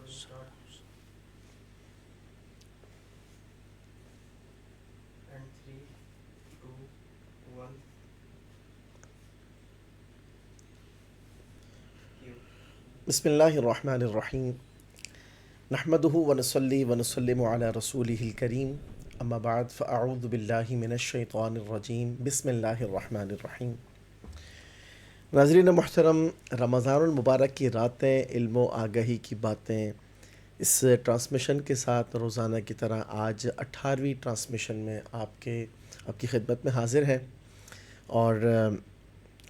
بسم اللہ الرحمن الرحیم نحمدہ ونصلی ونسلم علی رسولہ الکریم اما بعد فاعوذ باللہ من الشیطان الرجیم بسم اللہ الرحمن الرحیم۔ ناظرین محترم، رمضان المبارک کی راتیں، علم و آگہی کی باتیں، اس ٹرانسمیشن کے ساتھ روزانہ کی طرح آج 18ویں ٹرانسمیشن میں آپ کی خدمت میں حاضر ہیں، اور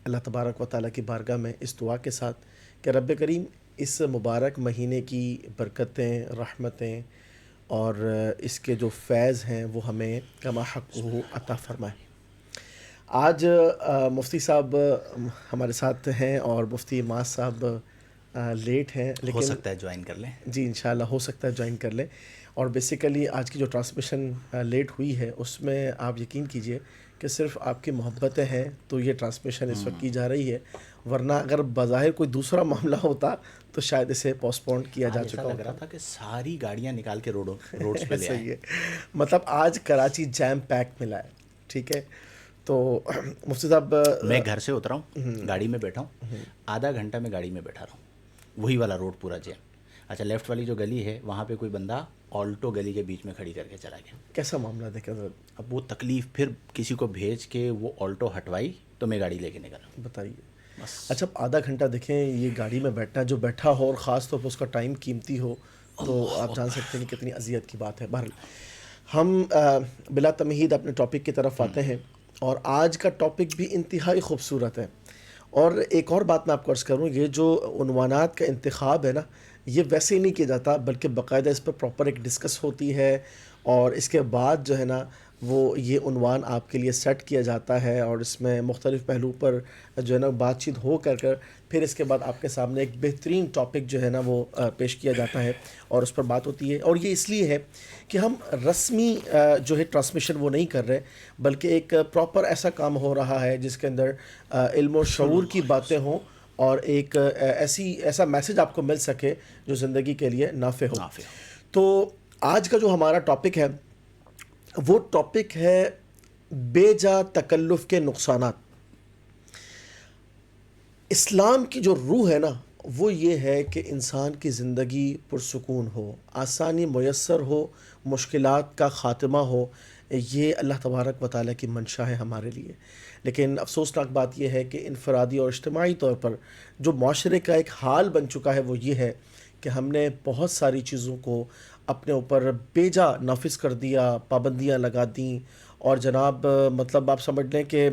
اللہ تبارک و تعالیٰ کی بارگاہ میں اس دعا کے ساتھ کہ رب کریم اس مبارک مہینے کی برکتیں، رحمتیں اور اس کے جو فیض ہیں وہ ہمیں کما حق عطا فرمائے۔ آج مفتی صاحب ہمارے ساتھ ہیں اور مفتی ماس صاحب لیٹ ہیں، لیکن ہو سکتا ہے جوائن کر لیں۔ جی انشاءاللہ ہو سکتا ہے جوائن کر لیں۔ اور بیسیکلی آج کی جو ٹرانسمیشن لیٹ ہوئی ہے اس میں آپ یقین کیجئے کہ صرف آپ کی محبتیں ہیں تو یہ ٹرانسمیشن اس وقت کی جا رہی ہے، ورنہ اگر بظاہر کوئی دوسرا معاملہ ہوتا تو شاید اسے پوسٹ پون کیا جا چکا لگ ہوتا۔ رہا تھا کہ ساری گاڑیاں نکال کے روڈز پہ لے صحیح آئے۔ ہے، مطلب آج کراچی جیم پیک ملا ہے، ٹھیک ہے۔ تو مفتی صاحب میں گھر سے اترا ہوں، گاڑی میں بیٹھا ہوں، آدھا گھنٹہ میں گاڑی میں بیٹھا رہا ہوں، وہی والا روڈ پورا جیم۔ اچھا، لیفٹ والی جو گلی ہے وہاں پہ کوئی بندہ آلٹو گلی کے بیچ میں کھڑی کر کے چلا گیا۔ کیسا معاملہ دیکھا ذرا اب وہ تکلیف، پھر کسی کو بھیج کے وہ آلٹو ہٹوائی تو میں گاڑی لے کے نکلا بتائیے۔ بس۔ اچھا، آدھا گھنٹہ دیکھیں یہ گاڑی میں بیٹھنا، جو بیٹھا ہو اور خاص طور پر اس کا ٹائم قیمتی ہو تو آپ جان سکتے ہیں کتنی اذیت کی بات ہے۔ بہرحال ہم بلا تمہید اپنے ٹاپک کی طرف آتے ہیں، اور آج کا ٹاپک بھی انتہائی خوبصورت ہے۔ اور ایک اور بات میں آپ کو عرض کروں، یہ جو عنوانات کا انتخاب ہے نا، یہ ویسے ہی نہیں کیا جاتا، بلکہ باقاعدہ اس پر پراپر ایک ڈسکس ہوتی ہے، اور اس کے بعد جو ہے نا وہ یہ عنوان آپ کے لیے سیٹ کیا جاتا ہے، اور اس میں مختلف پہلو پر جو ہے نا بات چیت ہو کر پھر اس کے بعد آپ کے سامنے ایک بہترین ٹاپک جو ہے نا وہ پیش کیا جاتا ہے اور اس پر بات ہوتی ہے۔ اور یہ اس لیے ہے کہ ہم رسمی جو ہے ٹرانسمیشن وہ نہیں کر رہے، بلکہ ایک پراپر ایسا کام ہو رہا ہے جس کے اندر علم و شعور کی باتیں ہوں، اور ایک ایسا میسج آپ کو مل سکے جو زندگی کے لیے نافع ہو۔ تو آج کا جو ہمارا ٹاپک ہے وہ ٹاپک ہے بے جا تکلف کے نقصانات۔ اسلام کی جو روح ہے نا وہ یہ ہے کہ انسان کی زندگی پرسکون ہو، آسانی میسر ہو، مشکلات کا خاتمہ ہو، یہ اللہ تبارک و تعالیٰ کی منشا ہے ہمارے لیے۔ لیکن افسوسناک بات یہ ہے کہ انفرادی اور اجتماعی طور پر جو معاشرے کا ایک حال بن چکا ہے وہ یہ ہے کہ ہم نے بہت ساری چیزوں کو اپنے اوپر بے جا نافذ کر دیا، پابندیاں لگا دیں، اور جناب مطلب آپ سمجھ لیں کہ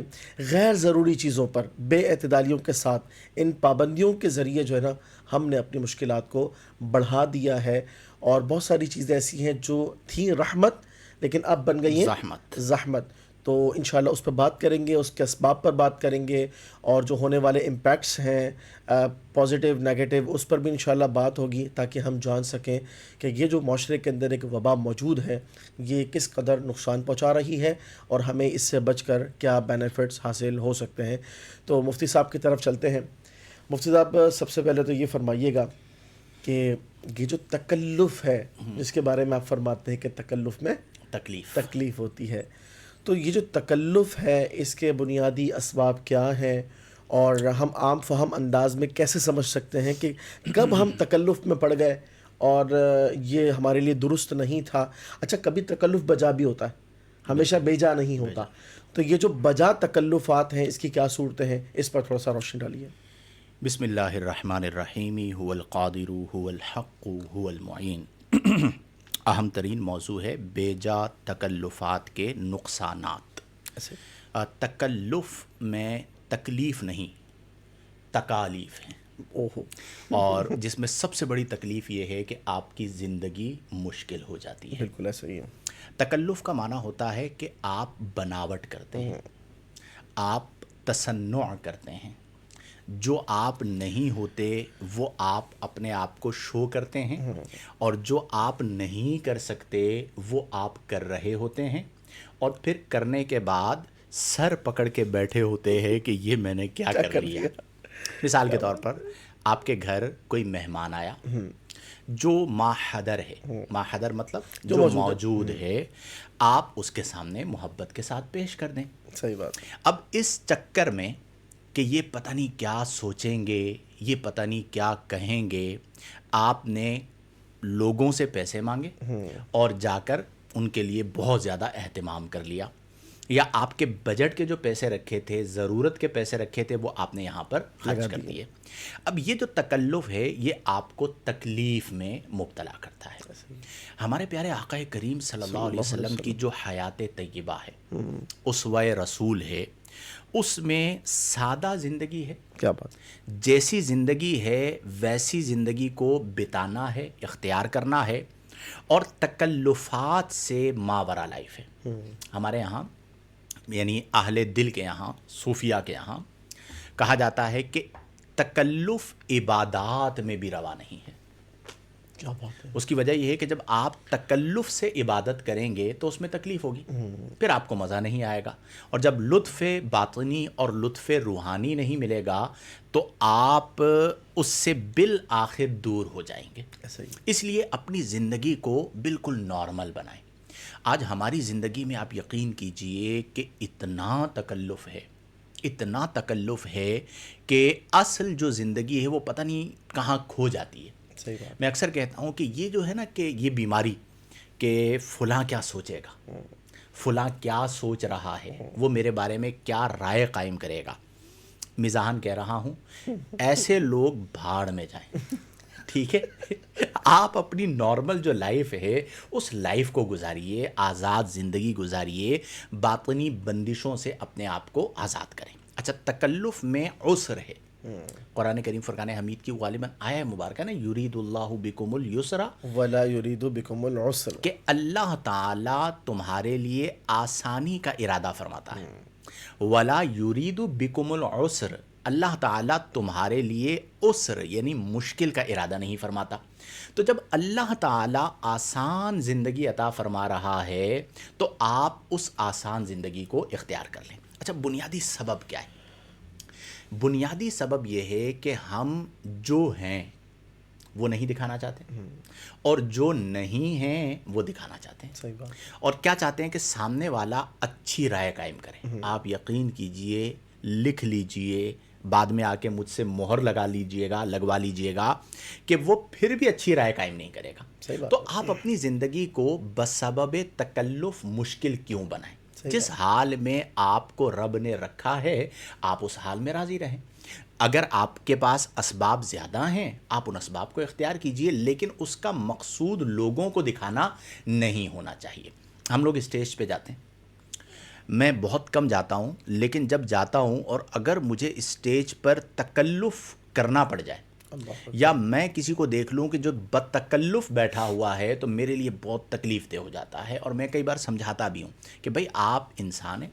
غیر ضروری چیزوں پر بے اعتدالیوں کے ساتھ ان پابندیوں کے ذریعے جو ہے نا ہم نے اپنی مشکلات کو بڑھا دیا ہے، اور بہت ساری چیزیں ایسی ہیں جو تھیں رحمت لیکن اب بن گئی ہیں زحمت۔ تو انشاءاللہ اس پہ بات کریں گے، اس کے اسباب پر بات کریں گے، اور جو ہونے والے امپیکٹس ہیں پازیٹیو نیگیٹو اس پر بھی انشاءاللہ بات ہوگی، تاکہ ہم جان سکیں کہ یہ جو معاشرے کے اندر ایک وبا موجود ہے یہ کس قدر نقصان پہنچا رہی ہے، اور ہمیں اس سے بچ کر کیا بینیفٹس حاصل ہو سکتے ہیں۔ تو مفتی صاحب کی طرف چلتے ہیں۔ مفتی صاحب سب سے پہلے تو یہ فرمائیے گا کہ یہ جو تکلف ہے جس کے بارے میں آپ فرماتے ہیں کہ تکلف میں تکلیف ہوتی ہے، تو یہ جو تکلف ہے اس کے بنیادی اسباب کیا ہیں، اور ہم عام فہم انداز میں کیسے سمجھ سکتے ہیں کہ کب ہم تکلف میں پڑ گئے اور یہ ہمارے لیے درست نہیں تھا؟ اچھا، کبھی تکلف بجا بھی ہوتا ہے، ہمیشہ بیجا نہیں ہوتا، تو یہ جو بجا تکلفات ہیں اس کی کیا صورتیں ہیں، اس پر تھوڑا سا روشنی ڈالیے۔ بسم اللہ الرحمن الرحیم، هو القادر هو الحق هو المعین۔ اہم ترین موضوع ہے بے جا تکلفات کے نقصانات۔ تکلف میں تکلیف نہیں، تکالیف ہیں، اور جس میں سب سے بڑی تکلیف یہ ہے کہ آپ کی زندگی مشکل ہو جاتی ہے۔ بالکل ایسا ہی ہے۔ تکلف کا معنی ہوتا ہے کہ آپ بناوٹ کرتے ہیں، آپ تصنع کرتے ہیں، جو آپ نہیں ہوتے وہ آپ اپنے آپ کو شو کرتے ہیں، اور جو آپ نہیں کر سکتے وہ آپ کر رہے ہوتے ہیں، اور پھر کرنے کے بعد سر پکڑ کے بیٹھے ہوتے ہیں کہ یہ میں نے کیا کر لیا۔ مثال کے طور پر آپ کے گھر کوئی مہمان آیا، جو ماحدر ہے، ماحدر مطلب جو موجود ہے، آپ اس کے سامنے محبت کے ساتھ پیش کر دیں. صحیح بات. اب اس چکر میں کہ یہ پتہ نہیں کیا سوچیں گے، یہ پتہ نہیں کیا کہیں گے، آپ نے لوگوں سے پیسے مانگے اور جا کر ان کے لیے بہت زیادہ اہتمام کر لیا، یا آپ کے بجٹ کے جو پیسے رکھے تھے، ضرورت کے پیسے رکھے تھے، وہ آپ نے یہاں پر خرچ کر دیے. اب یہ جو تکلف ہے یہ آپ کو تکلیف میں مبتلا کرتا ہے. ہمارے پیارے آقا کریم صلی اللہ علیہ وسلم کی جو حیات طیبہ ہے، اسوہ رسول ہے، اس میں سادہ زندگی ہے. کیا بات. جیسی زندگی ہے ویسی زندگی کو بتانا ہے، اختیار کرنا ہے، اور تکلفات سے ماورا لائف ہے. ہمارے یہاں یعنی اہل دل کے یہاں، صوفیہ کے یہاں کہا جاتا ہے کہ تکلف عبادات میں بھی روا نہیں ہے. کیا بات ہے. اس کی وجہ یہ ہے کہ جب آپ تکلف سے عبادت کریں گے تو اس میں تکلیف ہوگی، پھر آپ کو مزہ نہیں آئے گا، اور جب لطف باطنی اور لطف روحانی نہیں ملے گا تو آپ اس سے بالآخر دور ہو جائیں گے. اس لیے اپنی زندگی کو بالکل نارمل بنائیں. آج ہماری زندگی میں آپ یقین کیجئے کہ اتنا تکلف ہے، اتنا تکلف ہے کہ اصل جو زندگی ہے وہ پتہ نہیں کہاں کھو جاتی ہے. میں اکثر کہتا ہوں کہ یہ جو ہے نا کہ یہ بیماری کہ فلاں کیا سوچے گا، فلاں کیا سوچ رہا ہے، وہ میرے بارے میں کیا رائے قائم کرے گا، مزاحاً کہہ رہا ہوں، ایسے لوگ بھاڑ میں جائیں. ٹھیک ہے، آپ اپنی نارمل جو لائف ہے اس لائف کو گزاریے، آزاد زندگی گزاریے، باطنی بندشوں سے اپنے آپ کو آزاد کریں. اچھا، تکلف میں عسر ہے. قرآن کریم فرقان حمید کی غالباً آیہ مبارکہ نا، یرید اللہ بکم اليسر ولا یرید بکم العسر، کہ اللہ تعالیٰ تمہارے لیے آسانی کا ارادہ فرماتا ہے. ولا یرید بکم العسر، اللہ تعالیٰ تمہارے لیے عسر یعنی مشکل کا ارادہ نہیں فرماتا. تو جب اللہ تعالیٰ آسان زندگی عطا فرما رہا ہے تو آپ اس آسان زندگی کو اختیار کر لیں. اچھا، بنیادی سبب کیا ہے؟ بنیادی سبب یہ ہے کہ ہم جو ہیں وہ نہیں دکھانا چاہتے، اور جو نہیں ہیں وہ دکھانا چاہتے ہیں. صحیح بات. اور کیا چاہتے ہیں کہ سامنے والا اچھی رائے قائم کرے. آپ یقین کیجئے، لکھ لیجئے، بعد میں آ کے مجھ سے مہر لگوا لیجئے گا کہ وہ پھر بھی اچھی رائے قائم نہیں کرے گا. تو آپ اپنی زندگی کو بسبب تکلف مشکل کیوں بنائیں؟ جس حال میں آپ کو رب نے رکھا ہے آپ اس حال میں راضی رہیں. اگر آپ کے پاس اسباب زیادہ ہیں آپ ان اسباب کو اختیار کیجئے، لیکن اس کا مقصود لوگوں کو دکھانا نہیں ہونا چاہیے. ہم لوگ اسٹیج پہ جاتے ہیں، میں بہت کم جاتا ہوں، لیکن جب جاتا ہوں اور اگر مجھے اسٹیج پر تکلف کرنا پڑ جائے یا میں کسی کو دیکھ لوں کہ جو بدتکلف بیٹھا ہوا ہے تو میرے لیے بہت تکلیف دہ ہو جاتا ہے. اور میں کئی بار سمجھاتا بھی ہوں کہ بھائی آپ انسان ہیں،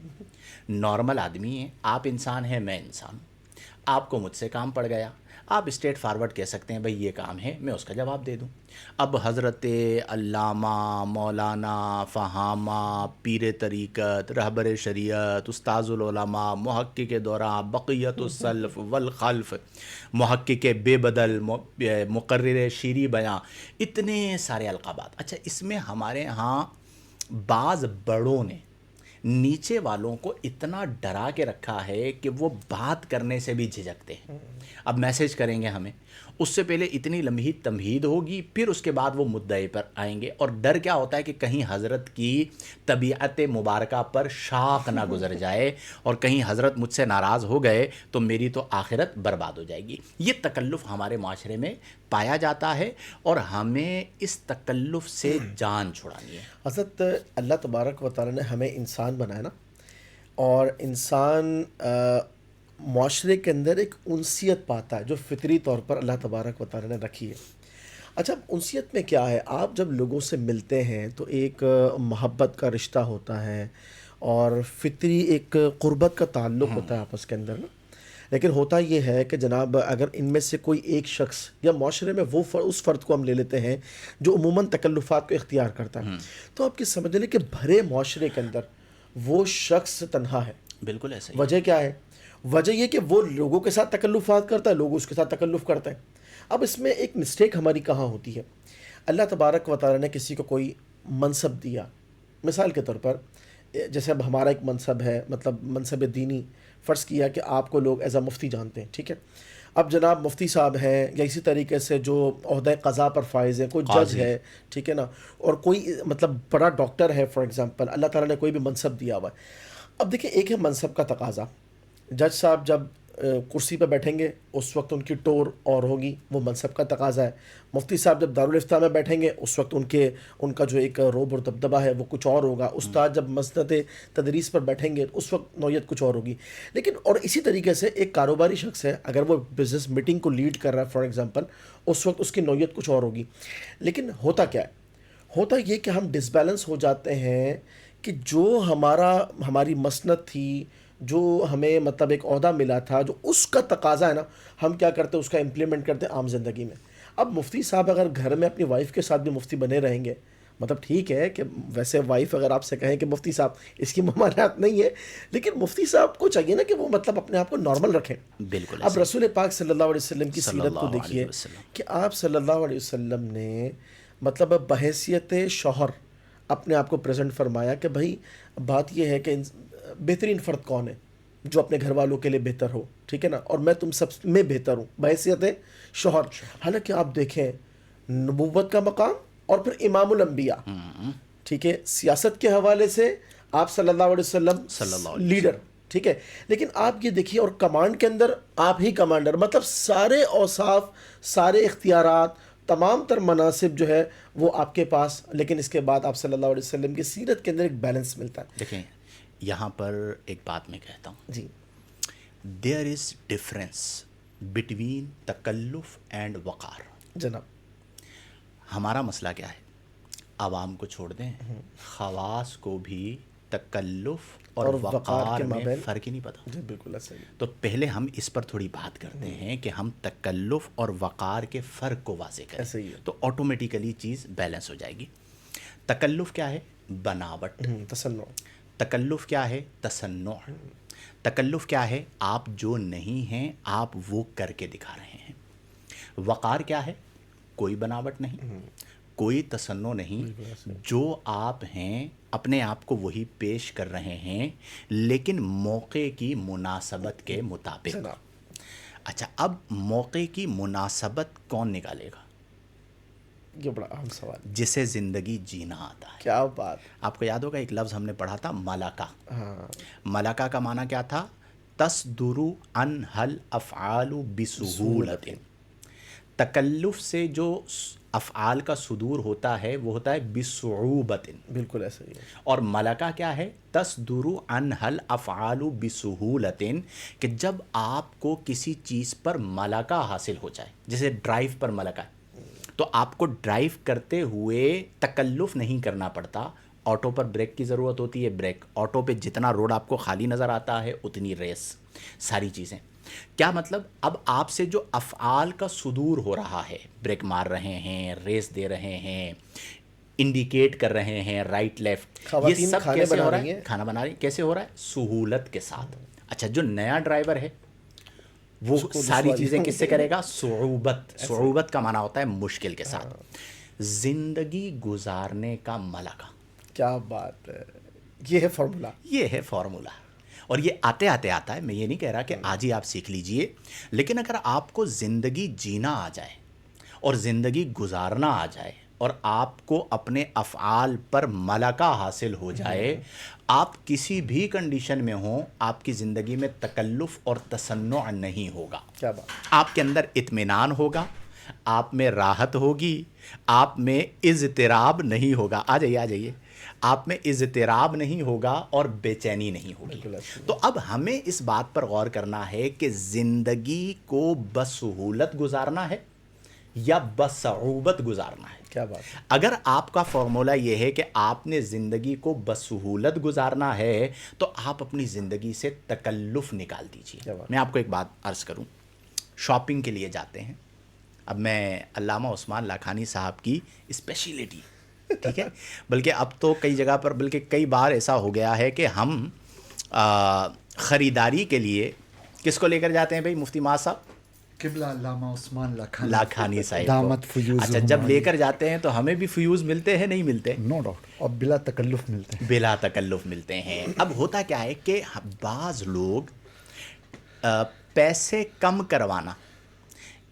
نارمل آدمی ہیں، آپ انسان ہیں، میں انسان ہوں. آپ کو مجھ سے کام پڑ گیا، آپ اسٹریٹ فارورڈ کہہ سکتے ہیں بھائی یہ کام ہے، میں اس کا جواب دے دوں. اب حضرت علامہ مولانا فہامہ پیر طریقت رہبر شریعت استاذ العلماء محقق دورہ بقیت السلف والخلف محقق بے بدل مقرر شیریں بیاں، اتنے سارے القابات. اچھا، اس میں ہمارے ہاں بعض بڑوں نے نیچے والوں کو اتنا ڈرا کے رکھا ہے کہ وہ بات کرنے سے بھی جھجکتے ہیں. اب میسج کریں گے ہمیں، اس سے پہلے اتنی لمبی تمہید ہوگی، پھر اس کے بعد وہ مدعے پر آئیں گے. اور ڈر کیا ہوتا ہے کہ کہیں حضرت کی طبیعت مبارکہ پر شاخ نہ گزر جائے، اور کہیں حضرت مجھ سے ناراض ہو گئے تو میری تو آخرت برباد ہو جائے گی. یہ تکلف ہمارے معاشرے میں پایا جاتا ہے اور ہمیں اس تکلف سے جان چھڑانی ہے. حضرت اللہ تبارک و تعالیٰ نے ہمیں انسان بنایا نا، اور انسان معاشرے کے اندر ایک انسیت پاتا ہے جو فطری طور پر اللہ تبارک و تعالیٰ نے رکھی ہے. اچھا، انسیت میں کیا ہے؟ آپ جب لوگوں سے ملتے ہیں تو ایک محبت کا رشتہ ہوتا ہے اور فطری ایک قربت کا تعلق ہوتا ہے آپس کے اندر نا. لیکن ہوتا یہ ہے کہ جناب اگر ان میں سے کوئی ایک شخص یا معاشرے میں وہ اس فرد کو ہم لے لیتے ہیں جو عموماً تکلفات کو اختیار کرتا ہے، تو آپ کی سمجھ لیں کہ بھرے معاشرے کے اندر وہ شخص تنہا ہے. بالکل ایسا ہی. وجہ کیا ہے؟ وجہ یہ کہ وہ لوگوں کے ساتھ تکلفات کرتا ہے، لوگ اس کے ساتھ تکلف کرتے ہیں. اب اس میں ایک مسٹیک ہماری کہاں ہوتی ہے؟ اللہ تبارک و تعالیٰ نے کسی کو کوئی منصب دیا، مثال کے طور پر جیسے اب ہمارا ایک منصب ہے، مطلب منصب دینی، فرض کیا کہ آپ کو لوگ ایز اے مفتی جانتے ہیں، ٹھیک ہے؟ اب جناب مفتی صاحب ہیں، یا اسی طریقے سے جو عہدہ قضا پر فائز ہے، کوئی جج قاضی، ہے، ٹھیک ہے نا، اور کوئی مطلب بڑا ڈاکٹر ہے فار ایگزامپل، اللہ تعالیٰ نے کوئی بھی منصب دیا ہوا ہے۔ اب دیکھیں، ایک ہے منصب کا تقاضا، جج صاحب جب کرسی پہ بیٹھیں گے اس وقت ان کی ٹور اور ہوگی، وہ منصب کا تقاضا ہے۔ مفتی صاحب جب دارالافتاء میں بیٹھیں گے اس وقت ان کا جو ایک روب اور دبدبہ ہے وہ کچھ اور ہوگا۔ استاد جب مسند تدریس پر بیٹھیں گے اس وقت نوعیت کچھ اور ہوگی۔ لیکن اور اسی طریقے سے ایک کاروباری شخص ہے، اگر وہ بزنس میٹنگ کو لیڈ کر رہا ہے فار ایگزامپل، اس وقت اس کی نوعیت کچھ اور ہوگی۔ لیکن ہوتا کیا ہے؟ ہوتا یہ کہ ہم ڈس بیلنس ہو جاتے ہیں کہ جو ہماری مسند تھی، جو ہمیں مطلب ایک عہدہ ملا تھا، جو اس کا تقاضا ہے نا، ہم کیا کرتے ہیں، اس کا امپلیمنٹ کرتے ہیں عام زندگی میں۔ اب مفتی صاحب اگر گھر میں اپنی وائف کے ساتھ بھی مفتی بنے رہیں گے، مطلب ٹھیک ہے کہ ویسے وائف اگر آپ سے کہیں کہ مفتی صاحب، اس کی ممانعت نہیں ہے، لیکن مفتی صاحب کو چاہیے نا کہ وہ مطلب اپنے آپ کو نارمل رکھیں۔ بالکل اب ایسے رسول پاک صلی اللہ علیہ وسلم کی صلی سیرت کو اللہ علیہ دیکھیے وسلم۔ کہ آپ صلی اللہ علیہ وسلم نے مطلب بحیثیت شوہر اپنے آپ کو پریزنٹ فرمایا کہ بھائی بات یہ ہے کہ بہترین فرد کون ہے جو اپنے گھر والوں کے لیے بہتر ہو، ٹھیک ہے نا، اور میں تم سب میں بہتر ہوں بحیثیت شوہر۔ حالانکہ آپ دیکھیں نبوت کا مقام اور پھر امام الانبیاء، ٹھیک ہے، سیاست کے حوالے سے آپ صلی اللہ علیہ صلی اللہ وسلم علیہ لیڈر، ٹھیک ہے، لیکن آپ یہ دیکھیے، اور کمانڈ کے اندر آپ ہی کمانڈر، مطلب سارے اوصاف، سارے اختیارات، تمام تر مناصب جو ہے وہ آپ کے پاس، لیکن اس کے بعد آپ صلی اللہ علیہ وسلم کی سیرت کے اندر ایک بیلنس ملتا ہے۔ دیکھیں یہاں پر ایک بات میں کہتا ہوں، جی، دیر از ڈفرینس بٹوین تکلف اینڈ وقار۔ جناب، ہمارا مسئلہ کیا ہے؟ عوام کو چھوڑ دیں، خواص کو بھی تکلف اور وقار کے میں مابین فرق ہی نہیں پتا۔ جی بالکل ایسا ہی۔ تو پہلے ہم اس پر تھوڑی بات کرتے ہیں کہ ہم تکلف اور وقار کے فرق کو واضح ایسا ہی کریں، ہے۔ تو آٹومیٹیکلی چیز بیلنس ہو جائے گی۔ تکلف کیا ہے؟ بناوٹ۔ تصنع۔ تکلف کیا ہے؟ تصنع۔ تکلف کیا ہے؟ آپ جو نہیں ہیں آپ وہ کر کے دکھا رہے ہیں۔ وقار کیا ہے؟ کوئی بناوٹ نہیں، کوئی تصنع نہیں، جو آپ ہیں اپنے آپ کو وہی پیش کر رہے ہیں لیکن موقع کی مناسبت کے مطابق۔ جناب، اچھا، اب موقع کی مناسبت کون نکالے گا؟ یہ بڑا اہم سوال۔ جسے زندگی جینا آتا ہے۔ کیا بات! آپ کو یاد ہوگا ایک لفظ ہم نے پڑھا تھا، ملکہ۔ ہاں، ملکہ کا معنی کیا تھا؟ تصدر عنہا الافعال بسہولت۔ تکلف سے جو افعال کا صدور ہوتا ہے وہ ہوتا ہے بصعوبت۔ بالکل ایسا ہی ہے۔ اور ملکہ کیا ہے؟ تصدر عنہا الافعال بسہولت، کہ جب آپ کو کسی چیز پر ملکہ حاصل ہو جائے، جیسے ڈرائیو پر ملکہ ہے، تو آپ کو ڈرائیو کرتے ہوئے تکلف نہیں کرنا پڑتا۔ آٹو پر بریک کی ضرورت ہوتی ہے، بریک، آٹو پہ جتنا روڈ آپ کو خالی نظر آتا ہے اتنی ریس، ساری چیزیں۔ کیا مطلب؟ اب آپ سے جو افعال کا صدور ہو رہا ہے، بریک مار رہے ہیں، ریس دے رہے ہیں، انڈیکیٹ کر رہے ہیں، رائٹ لیفٹ، یہ خواتین سب کھانے کیسے بنا ہو رہا رہی ہے؟ ہیں۔ کھانا بنا رہی، کیسے ہو رہا ہے؟ سہولت کے ساتھ۔ اچھا، جو نیا ڈرائیور ہے وہ ساری چیزیں کس سے کرے گا؟ صعوبت۔ صعوبت کا معنی ہوتا ہے مشکل کے ساتھ۔ زندگی گزارنے کا ملکہ، کیا بات ہے! یہ ہے فارمولا۔ یہ ہے فارمولا، اور یہ آتے آتے آتا ہے۔ میں یہ نہیں کہہ رہا کہ آج ہی آپ سیکھ لیجئے، لیکن اگر آپ کو زندگی جینا آ جائے اور زندگی گزارنا آ جائے اور آپ کو اپنے افعال پر ملکہ حاصل ہو جائے، آپ کسی بھی کنڈیشن میں ہوں، آپ کی زندگی میں تکلف اور تصنع نہیں ہوگا۔ کیا بات! آپ کے اندر اطمینان ہوگا، آپ میں راحت ہوگی، آپ میں اضطراب نہیں ہوگا۔ آ جائیے، آ جائیے۔ آپ میں اضطراب نہیں ہوگا اور بے چینی نہیں ہوگی۔ تو اب ہمیں اس بات پر غور کرنا ہے کہ زندگی کو بسہولت گزارنا ہے یا بصعوبت گزارنا ہے۔ کیا بات ہے! اگر آپ کا فارمولا یہ ہے کہ آپ نے زندگی کو بسہولت گزارنا ہے تو آپ اپنی زندگی سے تکلف نکال دیجیے۔ میں آپ کو ایک بات عرض کروں، شاپنگ کے لیے جاتے ہیں، اب میں علامہ عثمان لاکھانی صاحب کی اسپیشلٹی، ٹھیک ہے، بلکہ اب تو کئی جگہ پر، بلکہ کئی بار ایسا ہو گیا ہے کہ ہم خریداری کے لیے کس کو لے کر جاتے ہیں بھائی؟ مفتی معاذ صاحب، قبلہ علامہ عثمان لاکھانی لاکھانی صاحب دامت کو. فیوز اچھا جب لے کر جاتے ہیں تو ہمیں بھی فیوز ملتے ہیں نہیں ملتے؟ نو ڈاؤٹ، اور بلا تکلف ملتے ہیں. بلا تکلف ملتے ہیں. اب ہوتا کیا ہے کہ بعض لوگ پیسے کم کروانا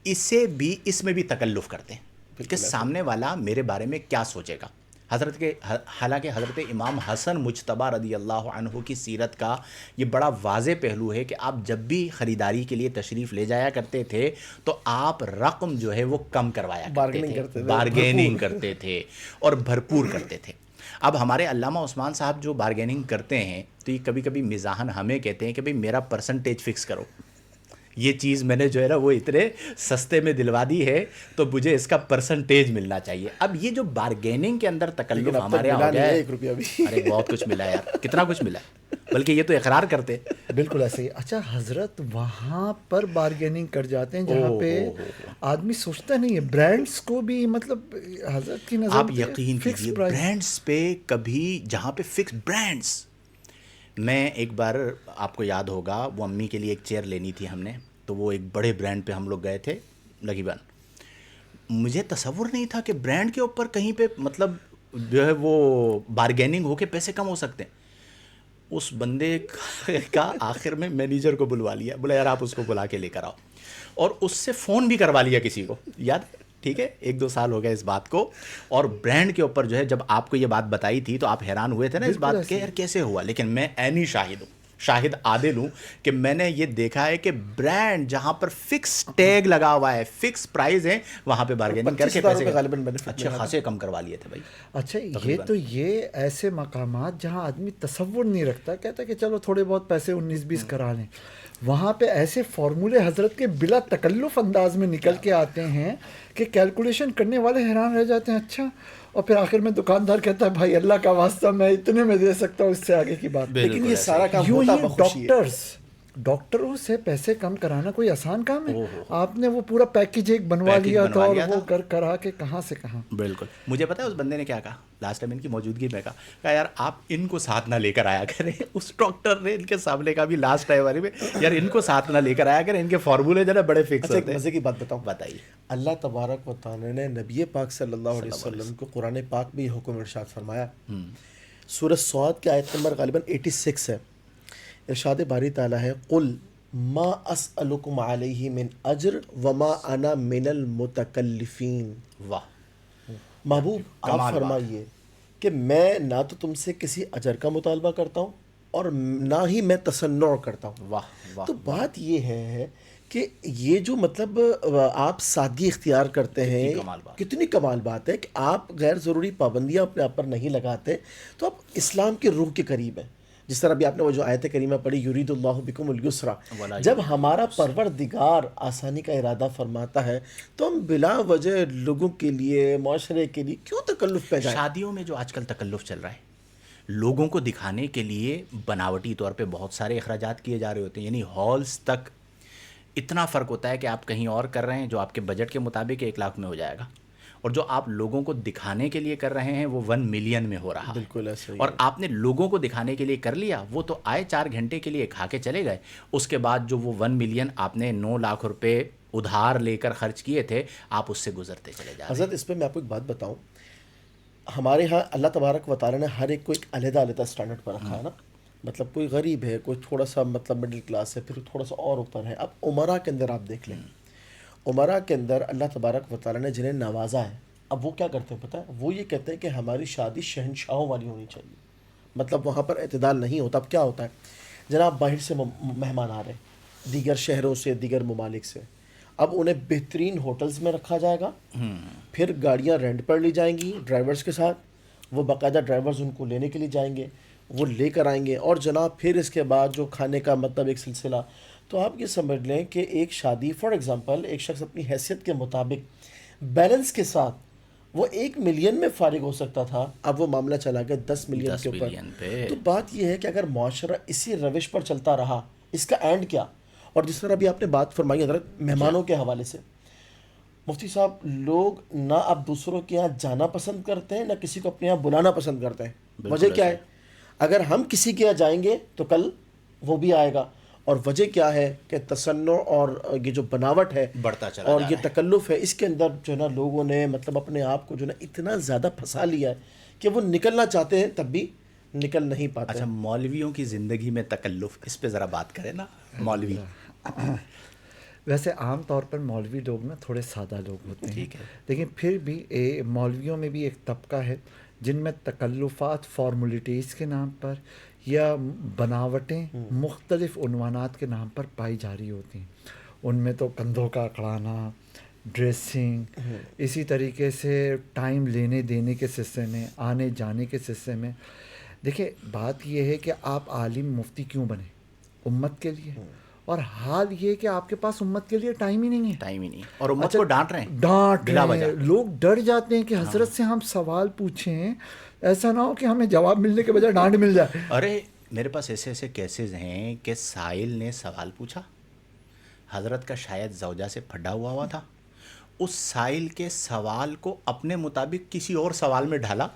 اس میں بھی تکلف کرتے ہیں کہ سامنے والا میرے بارے میں کیا سوچے گا. حالانکہ حضرت امام حسن مجتبیٰ رضی اللہ عنہ کی سیرت کا یہ بڑا واضح پہلو ہے کہ آپ جب بھی خریداری کے لیے تشریف لے جایا کرتے تھے تو آپ رقم جو ہے وہ کم کروایا کرتے تھے، بارگیننگ کرتے تھے اور بھرپور کرتے تھے. اب ہمارے علامہ عثمان صاحب جو بارگیننگ کرتے ہیں تو یہ کبھی کبھی مزاحن ہمیں کہتے ہیں کہ بھئی میرا پرسنٹیج فکس کرو، یہ چیز میں نے جو ہے نا وہ اتنے سستے میں دلوا دی ہے تو مجھے اس کا پرسنٹیج ملنا چاہیے. اب یہ جو بارگیننگ کے اندر تکلف ہمارے یہاں ہو گیا ہے. 1 روپیہ بھی ارے بہت کچھ ملا یار، کتنا کچھ ملا، بلکہ یہ تو اقرار کرتے. بالکل ایسے ہی. اچھا حضرت وہاں پر بارگیننگ کر جاتے ہیں جہاں پہ آدمی سوچتا نہیں ہے. برانڈس کو بھی مطلب حضرت کی نظر آپ یقین کیجیے برانڈس پہ کبھی جہاں پہ فکس برانڈس. میں ایک بار آپ کو یاد ہوگا وہ امی کے لیے ایک چیئر لینی تھی ہم نے، تو وہ ایک بڑے برانڈ پہ ہم لوگ گئے تھے لگی بن. مجھے تصور نہیں تھا کہ برانڈ کے اوپر کہیں پہ مطلب جو ہے وہ بارگیننگ ہو کے پیسے کم ہو سکتے ہیں. اس بندے کا آخر میں مینیجر کو بلوا لیا، بولا یار آپ اس کو بلا کے لے کر آؤ، اور اس سے فون بھی کروا لیا کسی کو، یاد ٹھیک ہے 1-2 سال ہو گئے اس بات کو. اور برانڈ کے اوپر جو ہے جب آپ کو یہ بات بتائی تھی تو آپ حیران ہوئے تھے نا اس بات کے یار کیسے ہوا. لیکن میں عینی شاہد ہوں، شاہد عادل ہوں کہ میں نے یہ دیکھا ہے کہ برانڈ جہاں پر فکس ٹیگ لگا ہوا ہے، فکس پرائز ہے، وہاں پہ بارگیننگ کر کے پیسے غالباً اچھے خاصے کم کروا لیے تھے بھائی. اچھا یہ تو یہ ایسے مقامات جہاں آدمی تصور نہیں رکھتا، کہتا کہ چلو تھوڑے بہت پیسے 19-20 کرا لیں، وہاں پہ ایسے فارمولے حضرت کے بلا تکلف انداز میں نکل کے آتے ہیں کہ کیلکولیشن کرنے والے حیران رہ جاتے ہیں. اچھا، اور پھر آخر میں دکاندار کہتا ہے بھائی اللہ کا واسطہ میں اتنے میں دے سکتا ہوں، اس سے آگے کی بات. لیکن یہ سارا کام یوں ہوتا ہی بخوشی ہے. ڈاکٹروں سے پیسے کم کرانا کوئی آسان کام ہے؟ آپ نے وہ پورا پیکیج ایک بنوا لیا تھا اور وہ کرا کے کہاں سے کہاں. بالکل. مجھے پتا ہے اس بندے نے کیا کہا لاسٹ ٹائم ان کی موجودگی میں، کہا یار آپ ان کو ساتھ نہ لے کر آیا کریں. اس ڈاکٹر نے ان کے سامنے کہا بھی لاسٹ ٹائم والے میں یار ان کو ساتھ نہ لے کر آیا کریں، ان کے فارمولے جو ہے بڑے فکس ہوتے ہیں. مزے کی بات بتاؤں، بتائیے. اللہ تبارک و تعالی نے نبی پاک صلی اللہ علیہ وسلم کو قرآن پاک میں یہ حکم ارشاد فرمایا. سورہ صاد کی آیت نمبر غالباً 86 ہے. ارشاد باری تعالیٰ ہے قل ما اسألکم علیہ من اجر وما انا من المتکلفین. واہ محبوب آپ فرمائیے کہ میں نہ تو تم سے کسی اجر کا مطالبہ کرتا ہوں اور نہ ہی میں تصنع کرتا ہوں. واہ واہ. تو بات یہ ہے کہ یہ جو مطلب آپ سادگی اختیار کرتے ہیں، کتنی کمال بات ہے کہ آپ غیر ضروری پابندیاں اپنے آپ پر نہیں لگاتے، تو آپ اسلام کی روح کے قریب ہیں. جس طرح ابھی آپ نے وہ جو آیت کریمہ پڑھی یرید اللہ بکم اليسر، جب ہمارا پروردگار آسانی کا ارادہ فرماتا ہے تو ہم بلا وجہ لوگوں کے لیے، معاشرے کے لیے کیوں تکلف پہ جائیں. شادیوں میں جو آج کل تکلف چل رہا ہے، لوگوں کو دکھانے کے لیے بناوٹی طور پہ بہت سارے اخراجات کیے جا رہے ہوتے ہیں. یعنی ہالز تک اتنا فرق ہوتا ہے کہ آپ کہیں اور کر رہے ہیں جو آپ کے بجٹ کے مطابق 1 لاکھ میں ہو جائے گا، اور جو آپ لوگوں کو دکھانے کے لیے کر رہے ہیں وہ 1 ملین میں ہو رہا ہے. بالکل ایسا ہی. اور آپ نے لوگوں کو دکھانے کے لیے کر لیا، وہ تو آئے 4 گھنٹے کے لیے کھا کے چلے گئے. اس کے بعد جو وہ 1 ملین آپ نے 9 لاکھ روپے ادھار لے کر خرچ کیے تھے، آپ اس سے گزرتے چلے جا رہے ہیں. حضرت اس پہ میں آپ کو ایک بات بتاؤں، ہمارے ہاں اللہ تبارک و تعالی نے ہر ایک کو ایک علیحدہ اسٹینڈرڈ پر رکھا ہے نا. مطلب کوئی غریب ہے، کوئی تھوڑا سا مطلب مڈل کلاس ہے، پھر تھوڑا سا اور اوپر ہے. اب عمرہ کے اندر آپ دیکھ لیں، عمرہ کے اندر اللہ تبارک و تعالی نے جنہیں نوازا ہے، اب وہ کیا کرتے ہیں پتہ ہے؟ وہ یہ کہتے ہیں کہ ہماری شادی شہنشاہوں والی ہونی چاہیے. مطلب وہاں پر اعتدال نہیں ہوتا. اب کیا ہوتا ہے، جناب باہر سے مہمان آ رہے ہیں، دیگر شہروں سے، دیگر ممالک سے، اب انہیں بہترین ہوٹلز میں رکھا جائے گا، پھر گاڑیاں رینٹ پر لی جائیں گی ڈرائیورز کے ساتھ، وہ باقاعدہ ڈرائیورز ان کو لینے کے لیے جائیں گے، وہ لے کر آئیں گے، اور جناب پھر اس کے بعد جو کھانے کا مطلب ایک سلسلہ. تو آپ یہ سمجھ لیں کہ ایک شادی فار ایگزامپل ایک شخص اپنی حیثیت کے مطابق بیلنس کے ساتھ وہ 1 ملین میں فارغ ہو سکتا تھا، اب وہ معاملہ چلا گیا 10 ملین کے اوپر. تو بات یہ ہے کہ اگر معاشرہ اسی روش پر چلتا رہا، اس کا اینڈ کیا؟ اور جس طرح ابھی آپ نے بات فرمائی حضرت مہمانوں کے حوالے سے، مفتی صاحب لوگ نہ اب دوسروں کے یہاں جانا پسند کرتے ہیں، نہ کسی کو اپنے یہاں بلانا پسند کرتے ہیں. وجہ کیا ہے؟ اگر ہم کسی کے یہاں جائیں گے تو کل وہ بھی آئے گا، اور وجہ کیا ہے کہ تصنع اور یہ جو بناوٹ ہے بڑھتا چلا اور جا یہ رہا ہے۔ تکلف ہے، اس کے اندر جو ہے نا لوگوں نے مطلب اپنے آپ کو جو ہے نا اتنا زیادہ پھنسا لیا ہے کہ وہ نکلنا چاہتے ہیں تب بھی نکل نہیں پاتے اچھا، ہیں۔ مولویوں کی زندگی میں تکلف، اس پہ ذرا بات کریں نا مولوی۔ ویسے عام طور پر مولوی لوگ نا تھوڑے سادہ لوگ ہوتے ہیں، ٹھیک ہے۔ لیکن پھر بھی مولویوں میں بھی ایک طبقہ ہے جن میں تکلفات فارمولیٹیز کے نام پر یا بناوٹیں مختلف عنوانات کے نام پر پائی جا رہی ہوتی ہیں۔ ان میں تو کندھوں کا اکڑانا، ڈریسنگ، اسی طریقے سے ٹائم لینے دینے کے سلسلے میں، آنے جانے کے سلسلے میں۔ دیکھیں بات یہ ہے کہ آپ عالم مفتی کیوں بنے؟ امت کے لیے، اور حال یہ کہ آپ کے پاس امت کے لیے ٹائم ہی نہیں ہے۔ ٹائم ہی نہیں، اور امت کو ڈانٹ رہے ہیں ڈانٹ بلا رہے وجہ۔ ہیں، لوگ ڈر جاتے ہیں کہ حضرت سے ہم سوال پوچھیں، ایسا نہ ہو کہ ہمیں جواب ملنے کے بجائے ڈانٹ مل جائے۔ ارے میرے پاس ایسے ایسے کیسز ہیں کہ سائل نے سوال پوچھا، حضرت کا شاید زوجہ سے پھڈا ہوا تھا، اس سائل کے سوال کو اپنے مطابق کسی اور سوال میں ڈھالا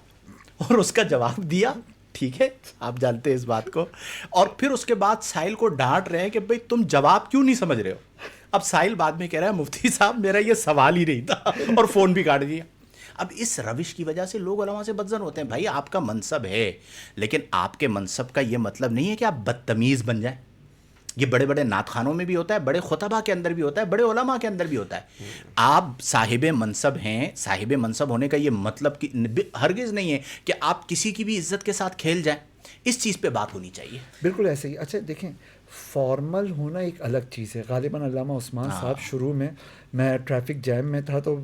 اور اس کا جواب دیا۔ ٹھیک ہے، آپ جانتے ہیں اس بات کو، اور پھر اس کے بعد سائل کو ڈانٹ رہے ہیں کہ بھئی تم جواب کیوں نہیں سمجھ رہے ہو۔ اب سائل بعد میں کہہ رہا ہے مفتی صاحب میرا یہ سوال ہی نہیں تھا، اور فون بھی کاٹ دیا۔ اب اس روش کی وجہ سے لوگ علماء سے بدظن ہوتے ہیں۔ بھائی آپ کا منصب ہے، لیکن آپ کے منصب کا یہ مطلب نہیں ہے کہ آپ بدتمیز بن جائیں۔ یہ بڑے بڑے نعت خانوں میں بھی ہوتا ہے، بڑے خطبہ کے اندر بھی ہوتا ہے، بڑے علماء کے اندر بھی ہوتا ہے۔ آپ صاحب منصب ہیں، صاحب منصب ہونے کا یہ مطلب ہرگز نہیں ہے کہ آپ کسی کی بھی عزت کے ساتھ کھیل جائیں۔ اس چیز پہ بات ہونی چاہیے۔ بالکل ایسے ہی۔ اچھا دیکھیں، فارمل ہونا ایک الگ چیز ہے۔ غالباً علامہ عثمان صاحب شروع میں ٹریفک جیم میں تھا تو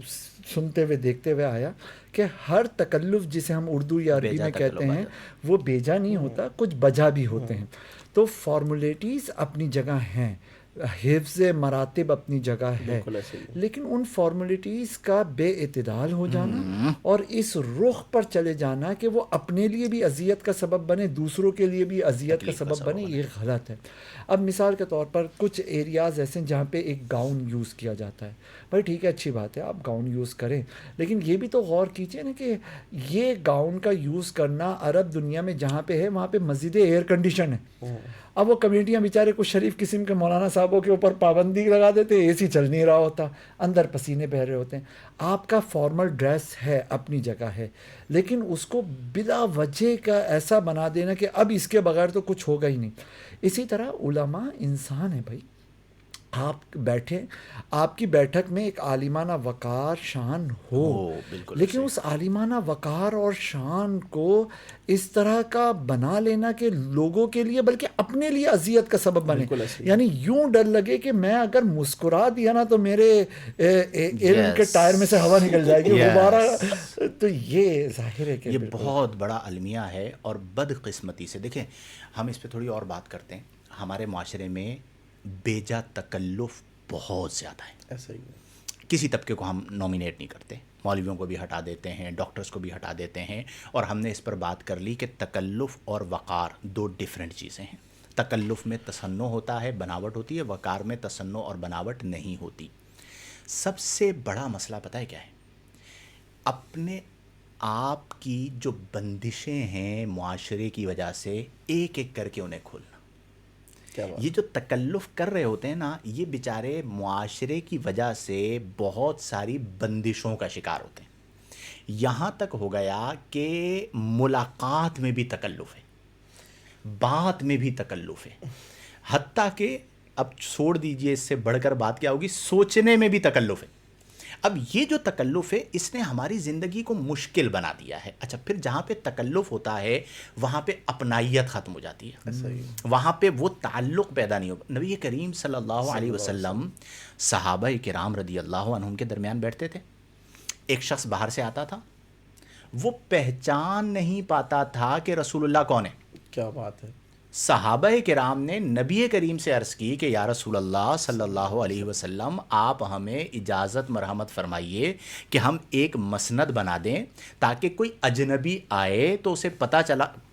سنتے ہوئے دیکھتے ہوئے آیا کہ ہر تکلف جسے ہم اردو یا عربی میں کہتے ہیں وہ بیجا نہیں ہوتا، کچھ بجا بھی ہوتے ہیں۔ تو فارمولیٹیز اپنی جگہ ہیں، حفظ مراتب اپنی جگہ ہے، لیکن ان فارمولیٹیز کا بے اعتدال ہو جانا اور اس رخ پر چلے جانا کہ وہ اپنے لیے بھی اذیت کا سبب بنے، دوسروں کے لیے بھی اذیت کا سبب بنے، یہ غلط ہے۔ اب مثال کے طور پر کچھ ایریاز ایسے ہیں جہاں پہ ایک گاؤن یوز کیا جاتا ہے، بھائی ٹھیک ہے، اچھی بات ہے آپ گاؤن یوز کریں، لیکن یہ بھی تو غور کیجئے نا کہ یہ گاؤن کا یوز کرنا عرب دنیا میں جہاں پہ ہے وہاں پہ مسجد ایئر کنڈیشن ہے۔ اب وہ کمیٹیاں بیچارے کچھ شریف قسم کے مولانا صاحبوں کے اوپر پابندی لگا دیتے، اے سی چل نہیں رہا ہوتا، اندر پسینے بہہ رہے ہوتے ہیں۔ آپ کا فارمل ڈریس ہے، اپنی جگہ ہے، لیکن اس کو بلا وجہ کا ایسا بنا دینا کہ اب اس کے بغیر تو کچھ ہوگا ہی نہیں۔ اسی طرح علماء انسان ہیں بھائی، آپ بیٹھیں، آپ کی بیٹھک میں ایک عالمانہ وقار شان ہو، بالکل لیکن اس عالمانہ وقار اور شان کو اس طرح کا بنا لینا کہ لوگوں کے لیے بلکہ اپنے لیے اذیت کا سبب بنے، یعنی یوں ڈر لگے کہ میں اگر مسکرا دیا نا تو میرے علم کے ٹائر میں سے ہوا نکل جائے گی دوبارہ۔ تو یہ ظاہر ہے کہ یہ بہت بڑا المیہ ہے، اور بدقسمتی سے دیکھیں ہم اس پہ تھوڑی اور بات کرتے ہیں۔ ہمارے معاشرے میں بیجا تکلف بہت زیادہ ہے۔ ایسا ہی ہے۔ کسی طبقے کو ہم نومینیٹ نہیں کرتے، مولویوں کو بھی ہٹا دیتے ہیں، ڈاکٹرز کو بھی ہٹا دیتے ہیں، اور ہم نے اس پر بات کر لی کہ تکلف اور وقار دو ڈیفرنٹ چیزیں ہیں۔ تکلف میں تصنع ہوتا ہے، بناوٹ ہوتی ہے، وقار میں تصنع اور بناوٹ نہیں ہوتی۔ سب سے بڑا مسئلہ پتہ ہے کیا ہے؟ اپنے آپ کی جو بندشیں ہیں معاشرے کی وجہ سے ایک ایک کر کے انہیں کھولنا۔ یہ جو تکلف کر رہے ہوتے ہیں نا، یہ بیچارے معاشرے کی وجہ سے بہت ساری بندشوں کا شکار ہوتے ہیں۔ یہاں تک ہو گیا کہ ملاقات میں بھی تکلف ہے، بات میں بھی تکلف ہے، حتیٰ کہ اب چھوڑ دیجئے اس سے بڑھ کر بات کیا ہوگی، سوچنے میں بھی تکلف ہے۔ اب یہ جو تکلف ہے اس نے ہماری زندگی کو مشکل بنا دیا ہے۔ اچھا پھر جہاں پہ تکلف ہوتا ہے وہاں پہ اپنائیت ختم ہو جاتی ہے، وہاں پہ وہ تعلق پیدا نہیں ہوگا۔ نبی کریم صلی اللہ علیہ وسلم صحابہ کرام رضی اللہ عنہم کے درمیان بیٹھتے تھے، ایک شخص باہر سے آتا تھا، وہ پہچان نہیں پاتا تھا کہ رسول اللہ کون ہے۔ کیا بات ہے۔ صحابہ کرام نے نبی کریم سے عرض کی کہ یا رسول اللہ صلی اللہ علیہ وسلم آپ ہمیں اجازت مرحمت فرمائیے کہ ہم ایک مسند بنا دیں تاکہ کوئی اجنبی آئے تو اسے پتہ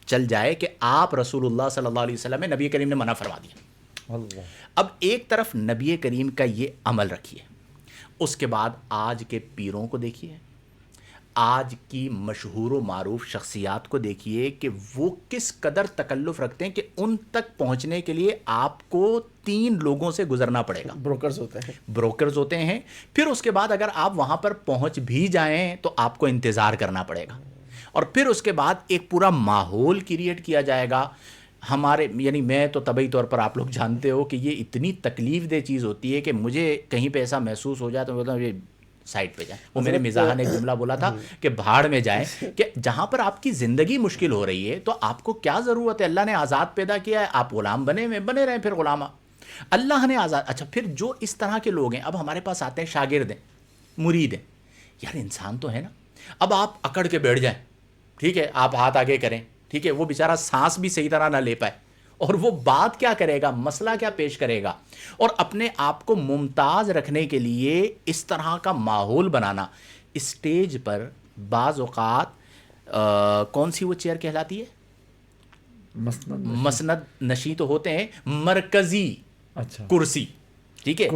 چل جائے کہ آپ رسول اللہ صلی اللہ علیہ وسلم ہیں۔ نبی کریم نے منع فرما دیا۔ اب ایک طرف نبی کریم کا یہ عمل رکھیے، اس کے بعد آج کے پیروں کو دیکھیے، آج کی مشہور و معروف شخصیات کو دیکھیے کہ وہ کس قدر تکلف رکھتے ہیں کہ ان تک پہنچنے کے لیے آپ کو 3 لوگوں سے گزرنا پڑے گا. بروکرز ہوتے ہیں. بروکرز ہوتے ہیں. پھر اس کے بعد اگر آپ وہاں پر پہنچ بھی جائیں تو آپ کو انتظار کرنا پڑے گا, اور پھر اس کے بعد ایک پورا ماحول کریٹ کیا جائے گا. ہمارے یعنی میں تو طبعی طور پر آپ لوگ جانتے ہو کہ یہ اتنی تکلیف دہ چیز ہوتی ہے کہ مجھے کہیں پہ ایسا محسوس ہو جائے تو میں بولتا ہوں یہ سائٹ پہ جائیں. وہ میرے مزاح نے ایک جملہ بولا تھا کہ بھاڑ میں جائیں, کہ جہاں پر آپ کی زندگی مشکل ہو رہی ہے تو آپ کو کیا ضرورت ہے؟ اللہ نے آزاد پیدا کیا ہے, آپ غلام بنے رہیں, پھر غلام اللہ نے آزاد. اچھا پھر جو اس طرح کے لوگ ہیں, اب ہمارے پاس آتے ہیں شاگرد ہیں, مرید ہیں, یار انسان تو ہے نا. اب آپ اکڑ کے بیٹھ جائیں, ٹھیک ہے, آپ ہاتھ آگے کریں, ٹھیک ہے, وہ بیچارہ سانس بھی صحیح طرح نہ لے پائے, اور وہ بات کیا کرے گا, مسئلہ کیا پیش کرے گا. اور اپنے آپ کو ممتاز رکھنے کے لیے اس طرح کا ماحول بنانا. اسٹیج پر بعض اوقات کون سی وہ چیئر کہلاتی ہے, مسند نشیں تو ہوتے ہیں, مرکزی کرسی, ٹھیک ہے,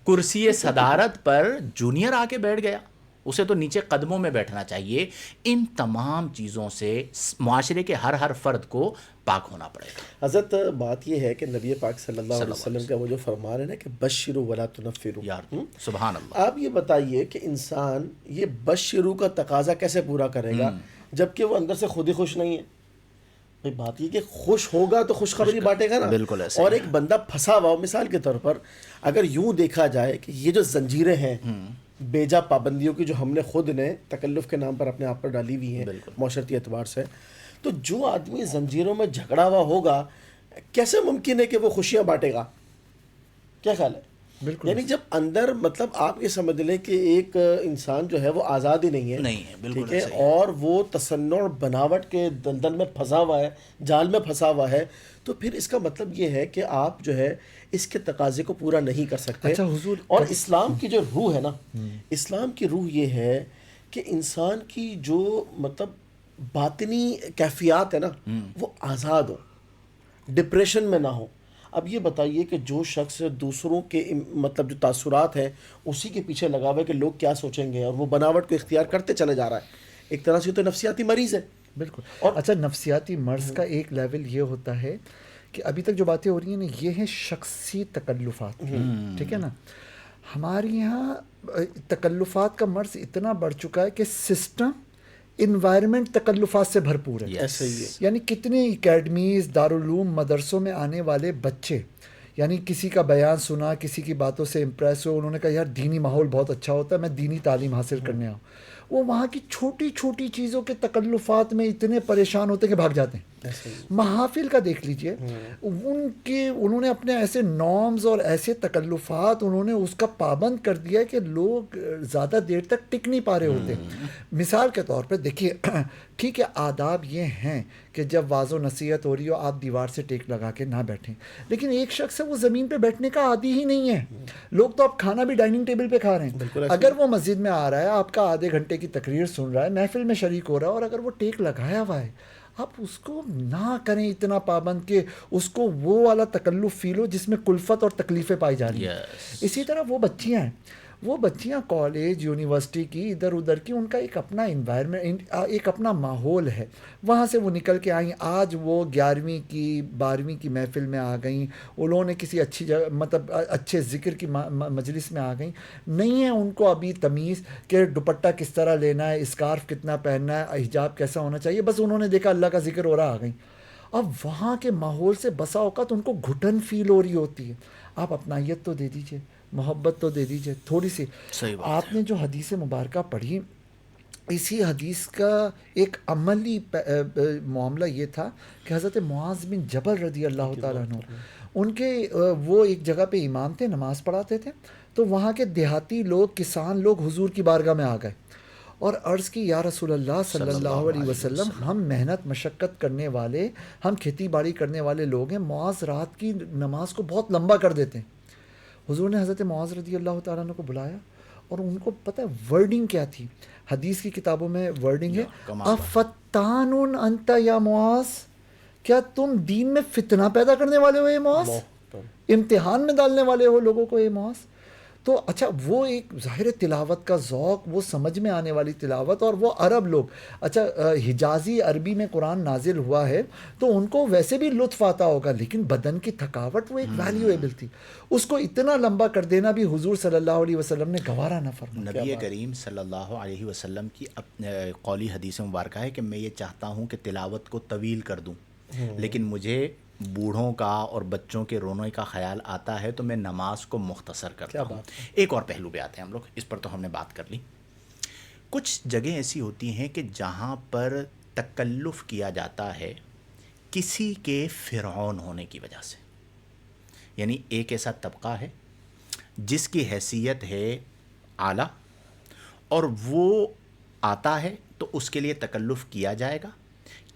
کرسی صدارت پر جونیئر آ کے بیٹھ گیا, اسے تو نیچے قدموں میں بیٹھنا چاہیے. ان تمام چیزوں سے معاشرے کے ہر فرد کو پاک ہونا پڑے گا. حضرت بات یہ ہے کہ نبی پاک صلی اللہ علیہ وسلم کا وہ جو فرمان ہے نا کہ بشروا ولا تنفروا, یار سبحان اللہ, آپ یہ بتائیے کہ انسان یہ بشروا کا تقاضا کیسے پورا کرے گا جبکہ وہ اندر سے خود ہی خوش نہیں ہے. بھئی بات یہ کہ خوش ہوگا تو خوشخبری بانٹے گا نا. بالکل ایسے. اور ایک بندہ پھنسا ہوا, مثال کے طور پر اگر یوں دیکھا جائے کہ یہ جو زنجیریں ہیں بیجا پابندیوں کی جو ہم نے خود نے تکلف کے نام پر اپنے آپ پر ڈالی ہوئی ہیں معاشرتی اعتبار سے, تو جو آدمی زنجیروں میں جھگڑا ہوا ہوگا کیسے ممکن ہے کہ وہ خوشیاں بانٹے گا؟ کیا خیال ہے؟ بالکل. یعنی جب اندر مطلب آپ یہ سمجھ لیں کہ ایک انسان جو ہے وہ آزاد ہی نہیں ہے, ٹھیک ہے, اور وہ تصنع بناوٹ کے دلدل میں پھنسا ہوا ہے, جال میں پھنسا ہوا ہے, تو پھر اس کا مطلب یہ ہے کہ آپ جو ہے اس کے تقاضے کو پورا نہیں کر سکتے. اچھا حضور, اور اسلام کی جو روح ہے نا, اسلام کی روح یہ ہے کہ انسان کی جو مطلب باطنی کیفیات ہے نا وہ آزاد ہو, ڈپریشن میں نہ ہو. اب یہ بتائیے کہ جو شخص دوسروں کے مطلب جو تاثرات ہیں اسی کے پیچھے لگا ہوا ہے کہ لوگ کیا سوچیں گے, اور وہ بناوٹ کو اختیار کرتے چلے جا رہا ہے, ایک طرح سے تو نفسیاتی مریض ہے. بالکل. اور اچھا نفسیاتی مرض کا ایک لیول یہ ہوتا ہے کہ ابھی تک جو باتیں ہو رہی ہیں نا یہ ہیں شخصی تکلفات, ٹھیک ہے نا. ہمارے یہاں تکلفات کا مرض اتنا بڑھ چکا ہے کہ سسٹم انوائرمنٹ تکلفات سے بھرپور ہے. یعنی کتنے اکیڈمیز, دارالعلوم, مدرسوں میں آنے والے بچے, یعنی کسی کا بیان سنا, کسی کی باتوں سے امپریس ہو, انہوں نے کہا یار دینی ماحول بہت اچھا ہوتا ہے, میں دینی تعلیم حاصل کرنے آؤں. وہ وہاں کی چھوٹی چھوٹی چیزوں کے تکلفات میں اتنے پریشان ہوتے ہیں کہ بھاگ جاتے ہیں. محافل کا دیکھ لیجئے, انہوں نے اپنے ایسے نارمز اور ایسے تکلفات انہوں نے اس کا پابند کر دیا کہ لوگ زیادہ دیر تک ٹک نہیں پا رہے ہوتے. مثال کے طور پہ دیکھیے, ٹھیک ہے آداب یہ ہیں کہ جب واضح و نصیحت ہو رہی ہو آپ دیوار سے ٹیک لگا کے نہ بیٹھیں, لیکن ایک شخص ہے وہ زمین پہ بیٹھنے کا عادی ہی نہیں ہے. لوگ تو اب کھانا بھی ڈائننگ ٹیبل پہ کھا رہے ہیں. اگر وہ مسجد میں آ رہا ہے, آپ کا آدھے گھنٹے کی تقریر سن رہا ہے, محفل میں شریک ہو رہا ہے, اور اگر وہ ٹیک لگایا ہوا ہے, آپ اس کو نہ کریں اتنا پابند کہ اس کو وہ والا تکلف فیل ہو جس میں کلفت اور تکلیفیں پائی جا رہی ہیں. اسی طرح وہ بچیاں کالج, یونیورسٹی کی, ادھر ادھر کی, ان کا ایک اپنا انوائرمنٹ, ایک اپنا ماحول ہے. وہاں سے وہ نکل کے آئیں, آج وہ 11ویں کی 12ویں کی محفل میں آ گئیں, انہوں نے کسی اچھی جگہ مطلب اچھے ذکر کی مجلس میں آ گئیں. نہیں ہے ان کو ابھی تمیز کہ دوپٹہ کس طرح لینا ہے, اسکارف کتنا پہننا ہے, حجاب کیسا ہونا چاہیے, بس انہوں نے دیکھا اللہ کا ذکر ہو رہا, آ گئیں. اب وہاں کے ماحول سے بسا اوقات ان کو گھٹن فیل ہو رہی ہوتی ہے. آپ اپنائیت تو دے دیجئے, محبت تو دے دیجئے تھوڑی سی. آپ نے جو حدیث مبارکہ پڑھی, اسی حدیث کا ایک عملی معاملہ یہ تھا کہ حضرت معاذ بن جبل رضی اللہ تعالیٰ عنہ, ان کے وہ ایک جگہ پہ امام تھے, نماز پڑھاتے تھے, تو وہاں کے دیہاتی لوگ, کسان لوگ حضور کی بارگاہ میں آ گئے اور عرض کی یا رسول اللہ صلی اللہ علیہ وسلم, ہم محنت مشقت کرنے والے, ہم کھیتی باڑی کرنے والے لوگ ہیں, معاذ رات کی نماز کو بہت لمبا کر دیتے ہیں. حضور نے حضرت معاذ رضی اللہ تعالیٰ عنہ کو بلایا, اور ان کو پتہ ہے ورڈنگ کیا تھی. حدیث کی کتابوں میں ورڈنگ ہے افتان انت یا معاذ, کیا تم دین میں فتنہ پیدا کرنے والے ہو اے معاذ, امتحان میں ڈالنے والے ہو لوگوں کو اے معاذ. تو اچھا وہ ایک ظاہر تلاوت کا ذوق، وہ سمجھ میں آنے والی تلاوت، اور وہ عرب لوگ، اچھا حجازی عربی میں قرآن نازل ہوا ہے تو ان کو ویسے بھی لطف آتا ہوگا، لیکن بدن کی تھکاوٹ وہ ایک ویلیویبل تھی، اس کو اتنا لمبا کر دینا بھی حضور صلی اللہ علیہ وسلم نے گوارا نہ فرمایا. نبی کریم صلی اللہ علیہ وسلم کی قولی حدیث مبارکہ ہے کہ میں یہ چاہتا ہوں کہ تلاوت کو طویل کر دوں، لیکن مجھے بوڑھوں کا اور بچوں کے رونے کا خیال آتا ہے تو میں نماز کو مختصر کرتا ہوں. ایک اور پہلو پہ آتے ہیں ہم لوگ، اس پر تو ہم نے بات کر لی. کچھ جگہیں ایسی ہوتی ہیں کہ جہاں پر تکلف کیا جاتا ہے کسی کے فرعون ہونے کی وجہ سے. یعنی ایک ایسا طبقہ ہے جس کی حیثیت ہے اعلیٰ، اور وہ آتا ہے تو اس کے لیے تکلف کیا جائے گا،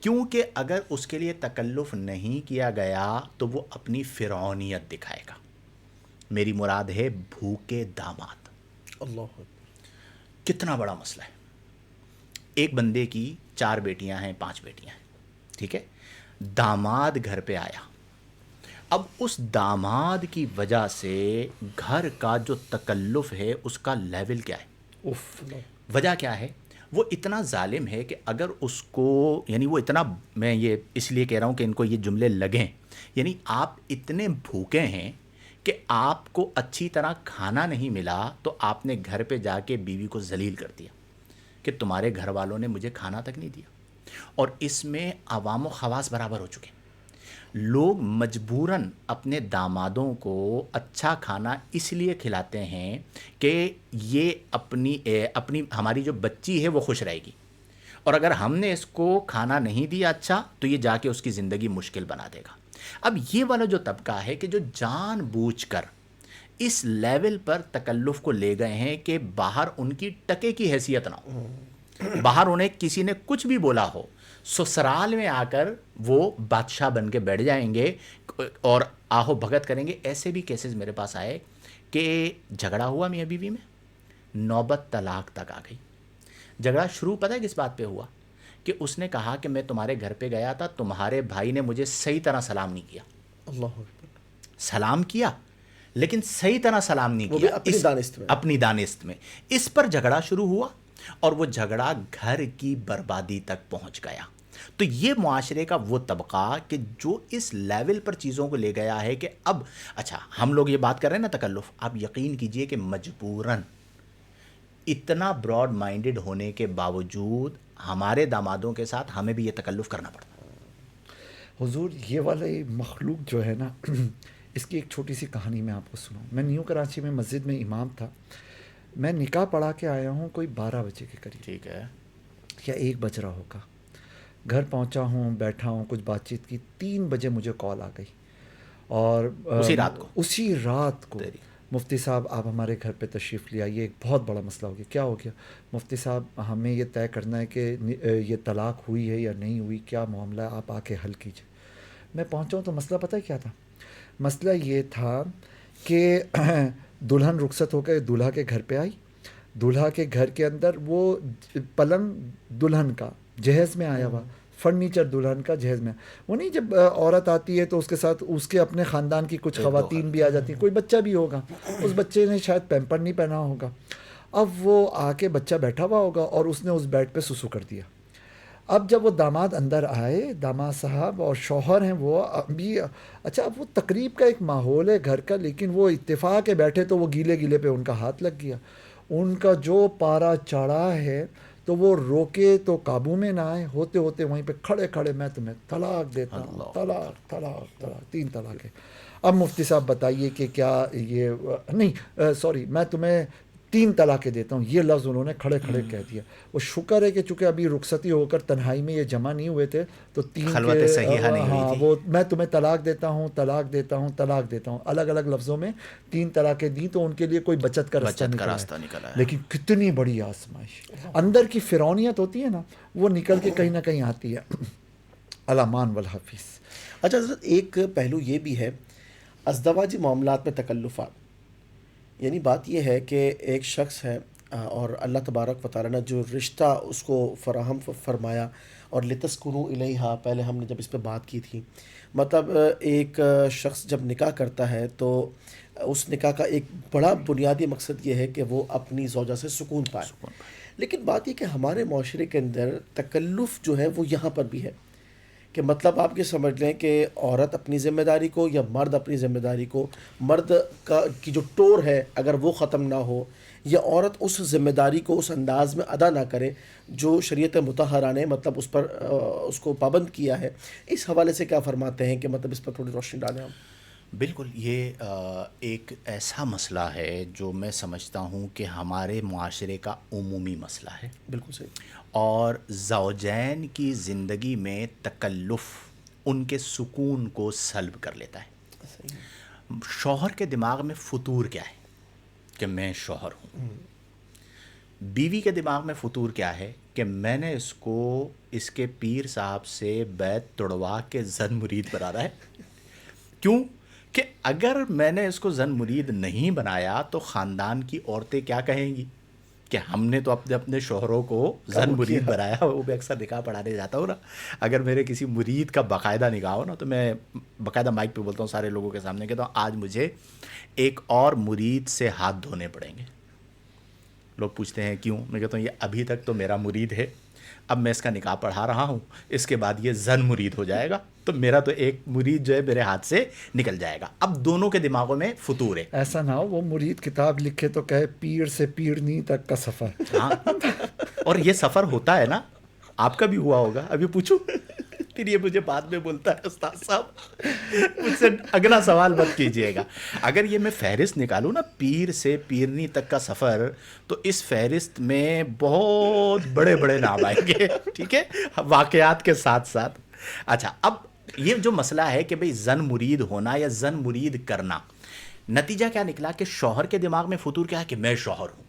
کیونکہ اگر اس کے لیے تکلف نہیں کیا گیا تو وہ اپنی فرعونیت دکھائے گا. میری مراد ہے بھوکے داماد. اللہ کتنا بڑا مسئلہ ہے. ایک بندے کی 4 بیٹیاں ہیں، 5 بیٹیاں ہیں، ٹھیک ہے، داماد گھر پہ آیا. اب اس داماد کی وجہ سے گھر کا جو تکلف ہے اس کا لیول کیا ہے؟ وجہ کیا ہے؟ وہ اتنا ظالم ہے کہ اگر اس کو، یعنی وہ اتنا، میں یہ اس لیے کہہ رہا ہوں کہ ان کو یہ جملے لگیں، یعنی آپ اتنے بھوکے ہیں کہ آپ کو اچھی طرح کھانا نہیں ملا تو آپ نے گھر پہ جا کے بیوی کو ذلیل کر دیا کہ تمہارے گھر والوں نے مجھے کھانا تک نہیں دیا. اور اس میں عوام و خواص برابر ہو چکے ہیں. لوگ مجبوراً اپنے دامادوں کو اچھا کھانا اس لیے کھلاتے ہیں کہ یہ اپنی ہماری جو بچی ہے وہ خوش رہے گی، اور اگر ہم نے اس کو کھانا نہیں دیا اچھا تو یہ جا کے اس کی زندگی مشکل بنا دے گا. اب یہ والا جو طبقہ ہے کہ جو جان بوجھ کر اس لیول پر تکلف کو لے گئے ہیں کہ باہر ان کی ٹکے کی حیثیت نہ ہو، باہر انہیں کسی نے کچھ بھی بولا ہو، سسرال میں آ کر وہ بادشاہ بن کے بیٹھ جائیں گے اور آہو بھگت کریں گے. ایسے بھی کیسز میرے پاس آئے کہ جھگڑا ہوا میاں بیوی میں، نوبت طلاق تک آ گئی. جھگڑا شروع پتہ ہے کس بات پہ ہوا؟ کہ اس نے کہا کہ میں تمہارے گھر پہ گیا تھا، تمہارے بھائی نے مجھے صحیح طرح سلام نہیں کیا. اللہ سلام کیا لیکن صحیح طرح سلام نہیں وہ کیا، بھی اپنی دانست میں. اپنی دانست میں. اس پر جھگڑا شروع ہوا اور وہ جھگڑا گھر کی بربادی تک پہنچ گیا. تو یہ معاشرے کا وہ طبقہ کہ جو اس لیول پر چیزوں کو لے گیا ہے کہ اب اچھا ہم لوگ یہ بات کر رہے ہیں نا تکلف، آپ یقین کیجئے کہ مجبوراً اتنا براڈ مائنڈڈ ہونے کے باوجود ہمارے دامادوں کے ساتھ ہمیں بھی یہ تکلف کرنا پڑتا. حضور یہ والا مخلوق جو ہے نا، اس کی ایک چھوٹی سی کہانی میں آپ کو سناؤں. میں نیو کراچی میں مسجد میں امام تھا. میں نکاح پڑھا کے آیا ہوں کوئی 12 بجے کے قریب، ٹھیک ہے، یا 1 بج رہا ہوگا. گھر پہنچا ہوں، بیٹھا ہوں، کچھ بات چیت کی. 3 بجے مجھے کال آ گئی، اور اسی رات کو مفتی صاحب آپ ہمارے گھر پہ تشریف لے آئیے، ایک بہت بڑا مسئلہ ہو گیا. کیا ہو گیا؟ مفتی صاحب ہمیں یہ طے کرنا ہے کہ یہ طلاق ہوئی ہے یا نہیں ہوئی، کیا معاملہ ہے، آپ آ کے حل کیجیے. میں پہنچا ہوں تو مسئلہ پتہ ہے کیا تھا؟ مسئلہ یہ تھا کہ دلہن رخصت ہو کے دولہا کے گھر پہ آئی. دولہا کے گھر کے اندر وہ پلنگ دلہن کا جہیز میں آیا ہوا، فرنیچر دلہن کا جہیز میں. وہ نہیں جب عورت آتی ہے تو اس کے ساتھ اس کے اپنے خاندان کی کچھ خواتین بھی آ جاتی ہیں، کوئی بچہ بھی ہوگا، اس بچے نے شاید پیمپر نہیں پہنا ہوگا. اب وہ آ کے بچہ بیٹھا ہوا ہوگا اور اس نے اس بیڈ پہ سسو کر دیا. اب جب وہ داماد اندر آئے، داماد صاحب اور شوہر ہیں وہ ابھی، اچھا اب وہ تقریب کا ایک ماحول ہے گھر کا، لیکن وہ اتفاق کے بیٹھے تو وہ گیلے گیلے پہ ان کا ہاتھ لگ گیا. ان کا جو پارا چڑھا ہے تو وہ روکے تو قابو میں نہ آئے، ہوتے ہوتے وہیں پہ کھڑے کھڑے میں تمہیں طلاق دیتا ہوں، طلاق طلاق طلاق، 3 طلاق ہے. اب مفتی صاحب بتائیے کہ کیا یہ نہیں سوری میں تمہیں 3 طلاقیں دیتا ہوں، یہ لفظ انہوں نے کھڑے کھڑے کہہ دیا. وہ شکر ہے کہ چونکہ ابھی رخصتی ہو کر تنہائی میں یہ جمع نہیں ہوئے تھے تو 3 خلوت صحیحہ نہیں ہوئی تھی. وہ میں تمہیں طلاق دیتا ہوں، طلاق دیتا ہوں، طلاق دیتا ہوں، الگ الگ لفظوں میں 3 طلاقیں دی. تو ان کے لیے کوئی بچت کا راستہ نکلا ہے. لیکن کتنی بڑی آزمائش، اندر کی فرعونیت ہوتی ہے نا، وہ نکل کے کہیں نہ کہیں آتی ہے. الامان والحفیظ. اچھا حضرت، ایک پہلو یہ بھی ہے ازدواجی معاملات میں تکلفات. یعنی بات یہ ہے کہ ایک شخص ہے اور اللہ تبارک و تعالیٰ نے جو رشتہ اس کو فراہم فرمایا، اور لتسکنوا الیہا پہلے ہم نے جب اس پہ بات کی تھی، مطلب ایک شخص جب نکاح کرتا ہے تو اس نکاح کا ایک بڑا بنیادی مقصد یہ ہے کہ وہ اپنی زوجہ سے سکون پائے. لیکن بات یہ کہ ہمارے معاشرے کے اندر تکلف جو ہے وہ یہاں پر بھی ہے، کہ مطلب آپ یہ سمجھ لیں کہ عورت اپنی ذمہ داری کو یا مرد اپنی ذمہ داری کو، مرد کی جو ٹور ہے اگر وہ ختم نہ ہو، یا عورت اس ذمہ داری کو اس انداز میں ادا نہ کرے جو شریعت مطہرہ نے مطلب اس پر اس کو پابند کیا ہے، اس حوالے سے کیا فرماتے ہیں کہ مطلب اس پر تھوڑی روشنی ڈالیں ہم. بالکل، یہ ایک ایسا مسئلہ ہے جو میں سمجھتا ہوں کہ ہمارے معاشرے کا عمومی مسئلہ ہے. بالکل صحیح. اور زوجین کی زندگی میں تکلف ان کے سکون کو سلب کر لیتا ہے. صحیح. شوہر کے دماغ میں فطور کیا ہے کہ میں شوہر ہوں. بیوی کے دماغ میں فطور کیا ہے کہ میں نے اس کو اس کے پیر صاحب سے بیعت توڑوا کے زن مرید بنانا ہے. کیوں کہ اگر میں نے اس کو زن مرید نہیں بنایا تو خاندان کی عورتیں کیا کہیں گی کہ ہم نے تو اپنے شوہروں کو زن مرید بنایا. وہ بھی اکثر نکاح پڑھانے جاتا ہوں نا، اگر میرے کسی مرید کا باقاعدہ نکاح ہو نا تو میں باقاعدہ مائک پہ بولتا ہوں سارے لوگوں کے سامنے، کہتا ہوں آج مجھے ایک اور مرید سے ہاتھ دھونے پڑیں گے. لوگ پوچھتے ہیں کیوں؟ میں کہتا ہوں یہ ابھی تک تو میرا مرید ہے، اب میں اس کا نکاح پڑھا رہا ہوں، اس کے بعد یہ زن مرید ہو جائے گا تو میرا تو ایک مرید جو ہے میرے ہاتھ سے نکل جائے گا. اب دونوں کے دماغوں میں فطور ہے. ایسا نہ ہو وہ مرید کتاب لکھے تو کہے پیر سے پیرنی تک کا سفر. ہاں، اور یہ سفر ہوتا ہے نا، آپ کا بھی ہوا ہوگا. ابھی پوچھوں پھر یہ مجھے بعد میں بولتا ہے استاد صاحب مجھ سے اگلا سوال مت کیجیے گا. اگر یہ میں فہرست نکالوں نا پیر سے پیرنی تک کا سفر، تو اس فہرست میں بہت بڑے بڑے نام آئیں گے. ٹھیک ہے، واقعات کے ساتھ ساتھ. اچھا، اب یہ جو مسئلہ ہے کہ بھئی زن مرید ہونا یا زن مرید کرنا، نتیجہ کیا نکلا کہ شوہر کے دماغ میں فطور کیا ہے کہ میں شوہر ہوں.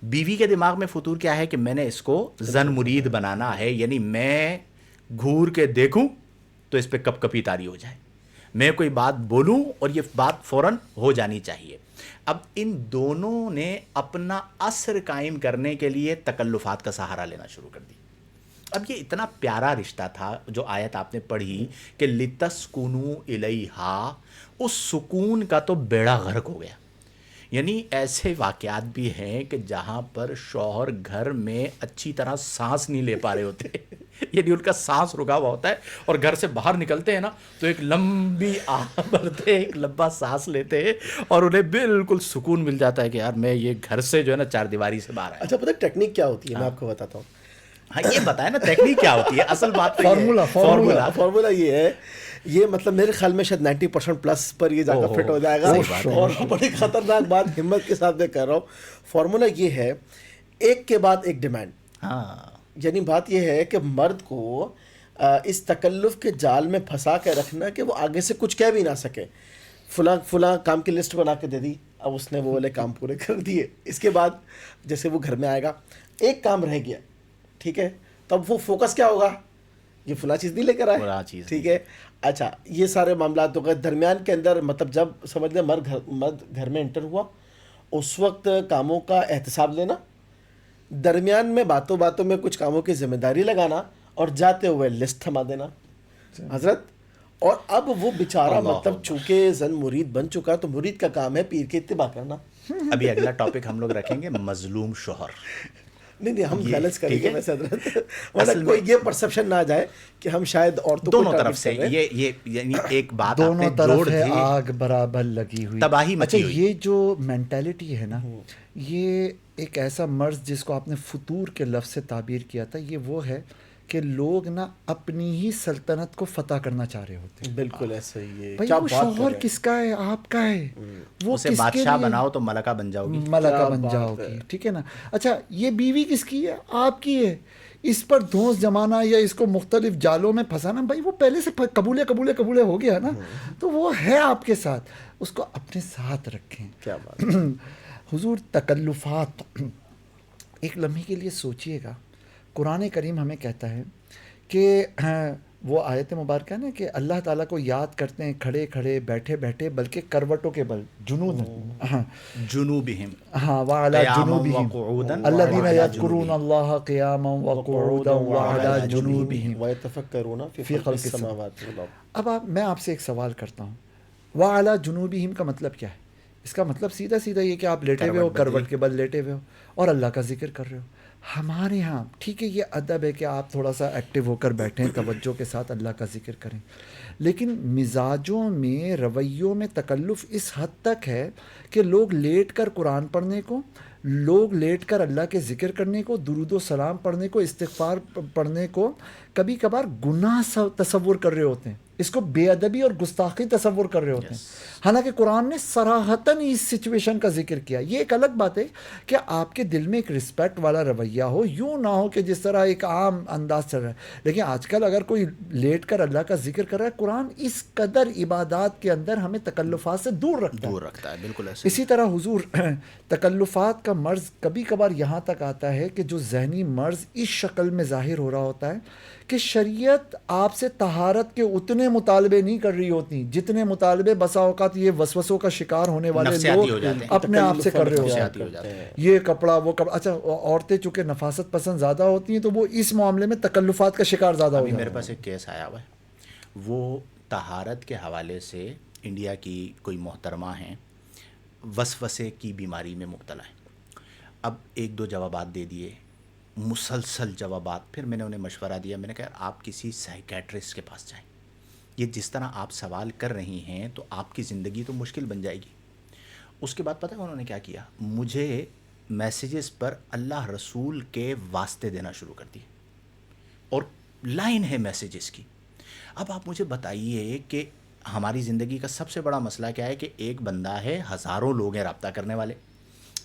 بیوی کے دماغ میں فطور کیا ہے کہ میں نے اس کو زن مرید بنانا ہے، یعنی میں گھور کے دیکھوں تو اس پہ کپ کپی طاری ہو جائے، میں کوئی بات بولوں اور یہ بات فوراً ہو جانی چاہیے. اب ان دونوں نے اپنا اثر قائم کرنے کے لیے تکلفات کا سہارا لینا شروع کر دی. اب یہ اتنا پیارا رشتہ تھا جو آیت آپ نے پڑھی کہ لتسکنوا الیہا، اس سکون کا تو بیڑا غرق ہو گیا. یعنی ایسے واقعات بھی ہیں کہ جہاں پر شوہر گھر میں اچھی طرح سانس نہیں لے پا رہے ہوتے یعنی ان کا سانس رکا ہوا ہوتا ہے، اور گھر سے باہر نکلتے ہیں نا تو ایک لمبی آہ بھرتے، ایک لمبا سانس لیتے ہیں، اور انہیں بالکل سکون مل جاتا ہے کہ یار میں یہ گھر سے جو ہے نا چار دیواری سے باہر آیا. اچھا پتہ ٹیکنیک کیا ہوتی ہے؟ میں آپ کو بتاتا ہوں. ہاں یہ بتائیں نا ٹیکنیک کیا ہوتی ہے. اصل بات تو فارمولا یہ ہے، یہ مطلب میرے خیال میں شاید 90% پلس پر یہ جا کر فٹ ہو جائے گا. اور بڑی خطرناک بات ہمت کے ساتھ میں کہہ رہا ہوں. فارمولا یہ ہے، ایک کے بعد ایک ڈیمانڈ. ہاں، یعنی بات یہ ہے کہ مرد کو اس تکلف کے جال میں پھنسا کے رکھنا کہ وہ آگے سے کچھ کہہ بھی نہ سکے. فلاں کام کی لسٹ بنا کے دے دی، اب اس نے وہ والے کام پورے کر دیے. اس کے بعد جیسے وہ گھر میں آئے گا، ایک کام رہ گیا، ٹھیک ہے، تب وہ فوکس کیا ہوگا؟ یہ فلاں چیز نہیں لے کر آئے، ٹھیک ہے. اچھا، یہ سارے معاملات ہو گئے. درمیان کے اندر مطلب جب سمجھ لیں مرد گھر میں انٹر ہوا، اس وقت کاموں کا احتساب لینا، درمیان میں باتوں میں کچھ کاموں کی ذمہ داری لگانا، اور جاتے ہوئے لسٹ تھما دینا حضرت. اور اب وہ بیچارہ مطلب چونکہ زن مرید بن چکا تو مرید کا کام ہے پیر کی اتباع کرنا. ابھی اگلا ٹاپک ہم لوگ رکھیں گے مظلوم شوہر. نہیں ہم بیلنس کریں گے ویسے حضرت، ورنہ کوئی یہ پرسپشن نہ آ جائے کہ ہم شاید عورتوں دونوں طرف سے یہ یعنی ایک بات آپ نے دونوں جوڑ طرف ہے دی، آگ برابر لگی ہوئی، تباہی اچھا مچی ہوئی. یہ جو مینٹیلٹی ہے نا، یہ ایک ایسا مرض جس کو آپ نے فطور کے لفظ سے تعبیر کیا تھا، یہ وہ ہے کہ لوگ نا اپنی ہی سلطنت کو فتح کرنا چاہ رہے ہوتے ہیں. بالکل ایسا ہی ہے. بھائی وہ شوہر کس کا ہے؟ آپ کا ہے. وہ اسے کس کے بادشاہ لیے بناؤ تو ملکہ بن جاؤ گی. ملکہ بن جاؤ گی، ٹھیک ہے نا. اچھا یہ بیوی کس کی ہے؟ آپ کی ہے. اس پر دھونس جمانا یا اس کو مختلف جالوں میں پھنسانا، بھائی وہ پہلے سے قبولے ہو گیا نا، تو وہ ہے آپ کے ساتھ، اس کو اپنے ساتھ رکھیں. کیا بات. حضور تکلفات، ایک لمحے کے لیے سوچئے گا، قرآن کریم ہمیں کہتا ہے کہ وہ آیت مبارکہ نا کہ اللہ تعالیٰ کو یاد کرتے ہیں کھڑے کھڑے بیٹھے بیٹھے بلکہ کروٹوں کے بل جنود ہاں جنوبہم ہاں وعلی قیاما جنوبہم وقعودا الذین وعلی یذکرون اللہ قیاما وقعودا وعلی جنوبہم وَيَتَفَكَّرُونَ فِي فی خَلْقِ خلق السَّمَاوَاتِ وَالْأَرْضِ. اب میں آپ سے ایک سوال کرتا ہوں وعلی جنوبہم کا مطلب کیا ہے؟ اس کا مطلب سیدھا سیدھا یہ کہ آپ لیٹے ہوئے ہو کروٹ بدلی. کروٹ کے بل لیٹے ہوئے ہو اور اللہ کا ذکر کر رہے ہو. ہمارے ہاں ٹھیک ہے یہ ادب ہے کہ آپ تھوڑا سا ایکٹیو ہو کر بیٹھیں توجہ کے ساتھ اللہ کا ذکر کریں، لیکن مزاجوں میں رویوں میں تکلف اس حد تک ہے کہ لوگ لیٹ کر قرآن پڑھنے کو، لوگ لیٹ کر اللہ کے ذکر کرنے کو، درود و سلام پڑھنے کو، استغفار پڑھنے کو کبھی کبھار گناہ تصور کر رہے ہوتے ہیں، اس کو بے ادبی اور گستاخی تصور کر رہے ہوتے ہیں، حالانکہ قرآن نے صراحتاً اس سچویشن کا ذکر کیا. یہ ایک الگ بات ہے کہ آپ کے دل میں ایک رسپیکٹ والا رویہ ہو، یوں نہ ہو کہ جس طرح ایک عام انداز چل رہا ہے. لیکن آج کل اگر کوئی لیٹ کر اللہ کا ذکر کر رہا ہے، قرآن اس قدر عبادات کے اندر ہمیں تکلفات سے دور رکھتا ہے. دور رکھتا ہے، بالکل ایسے. اسی طرح حضور تکلفات کا مرض کبھی کبھار یہاں تک آتا ہے کہ جو ذہنی مرض اس شکل میں ظاہر ہو رہا ہوتا ہے کہ شریعت آپ سے طہارت کے اتنے مطالبے نہیں کر رہی ہوتی جتنے مطالبے بسا اوقات یہ وسوسوں کا شکار ہونے والے نفسیاتی ہو لوگ جاتے ہیں. اپنے آپ سے کر رہے نفسیاتی ہوتے ہو جاتے ہیں. ہیں. یہ کپڑا وہ کپڑا، اچھا عورتیں چونکہ نفاست پسند زیادہ ہوتی ہیں تو وہ اس معاملے میں تکلفات کا شکار زیادہ ہو ابھی جاتی میرے ہیں. پاس ایک کیس آیا ہوا ہے، وہ طہارت کے حوالے سے انڈیا کی کوئی محترمہ ہیں، وسوسے کی بیماری میں مبتلا ہیں. اب ایک دو جوابات دے دیے، مسلسل جوابات. پھر میں نے انہیں مشورہ دیا، میں نے کہا آپ کسی سائیکیٹرسٹ کے پاس جائیں. یہ جس طرح آپ سوال کر رہی ہیں تو آپ کی زندگی تو مشکل بن جائے گی. اس کے بعد پتہ ہے انہوں نے کیا کیا؟ مجھے میسیجز پر اللہ رسول کے واسطے دینا شروع کر دیے، اور لائن ہے میسیجز کی. اب آپ مجھے بتائیے کہ ہماری زندگی کا سب سے بڑا مسئلہ کیا ہے کہ ایک بندہ ہے، ہزاروں لوگ ہیں رابطہ کرنے والے.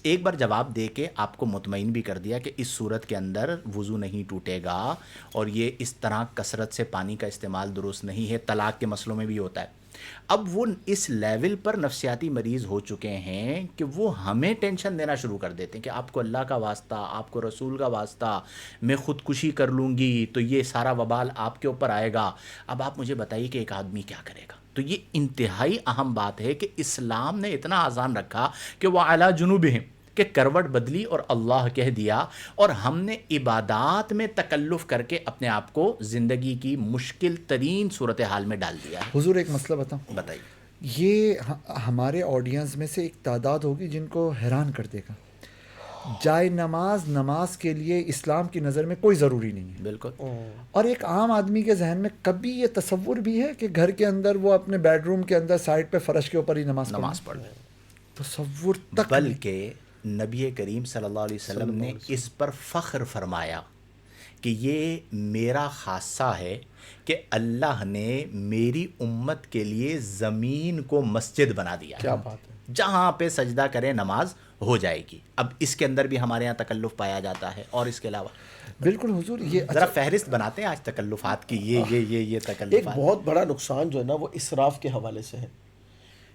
ایک بار جواب دے کے آپ کو مطمئن بھی کر دیا کہ اس صورت کے اندر وضو نہیں ٹوٹے گا، اور یہ اس طرح کثرت سے پانی کا استعمال درست نہیں ہے، طلاق کے مسئلوں میں بھی ہوتا ہے. اب وہ اس لیول پر نفسیاتی مریض ہو چکے ہیں کہ وہ ہمیں ٹینشن دینا شروع کر دیتے ہیں کہ آپ کو اللہ کا واسطہ، آپ کو رسول کا واسطہ، میں خودکشی کر لوں گی تو یہ سارا وبال آپ کے اوپر آئے گا. اب آپ مجھے بتائیے کہ ایک آدمی کیا کرے گا؟ تو یہ انتہائی اہم بات ہے کہ اسلام نے اتنا آسان رکھا کہ وہ اعلیٰ جنوبہم، کہ کروٹ بدلی اور اللہ کہہ دیا، اور ہم نے عبادات میں تکلف کر کے اپنے آپ کو زندگی کی مشکل ترین صورتحال میں ڈال دیا ہے. حضور ایک مسئلہ بتاؤں، بتائیے. یہ ہمارے آڈینس میں سے ایک تعداد ہوگی جن کو حیران کر دے گا. جائے نماز کے لیے اسلام کی نظر میں کوئی ضروری نہیں ہے. بالکل. اور ایک عام آدمی کے ذہن میں کبھی یہ تصور بھی ہے کہ گھر کے اندر وہ اپنے بیڈ روم کے اندر سائڈ پہ فرش کے اوپر ہی نماز پڑھ لیں. تصور تک بلکہ نبی کریم صلی اللہ علیہ وسلم نے اس پر فخر فرمایا کہ یہ میرا خاصہ ہے کہ اللہ نے میری امت کے لیے زمین کو مسجد بنا دیا. کیا بات ہے. جہاں پہ سجدہ کرے نماز ہو جائے گی. اب اس کے اندر بھی ہمارے یہاں تکلف پایا جاتا ہے. اور اس کے علاوہ بالکل حضور یہ ذرا فہرست بناتے ہیں آج تکلفات کی. یہ ایک تکلفات بہت بڑا نقصان جو ہے نا وہ اسراف کے حوالے سے ہے.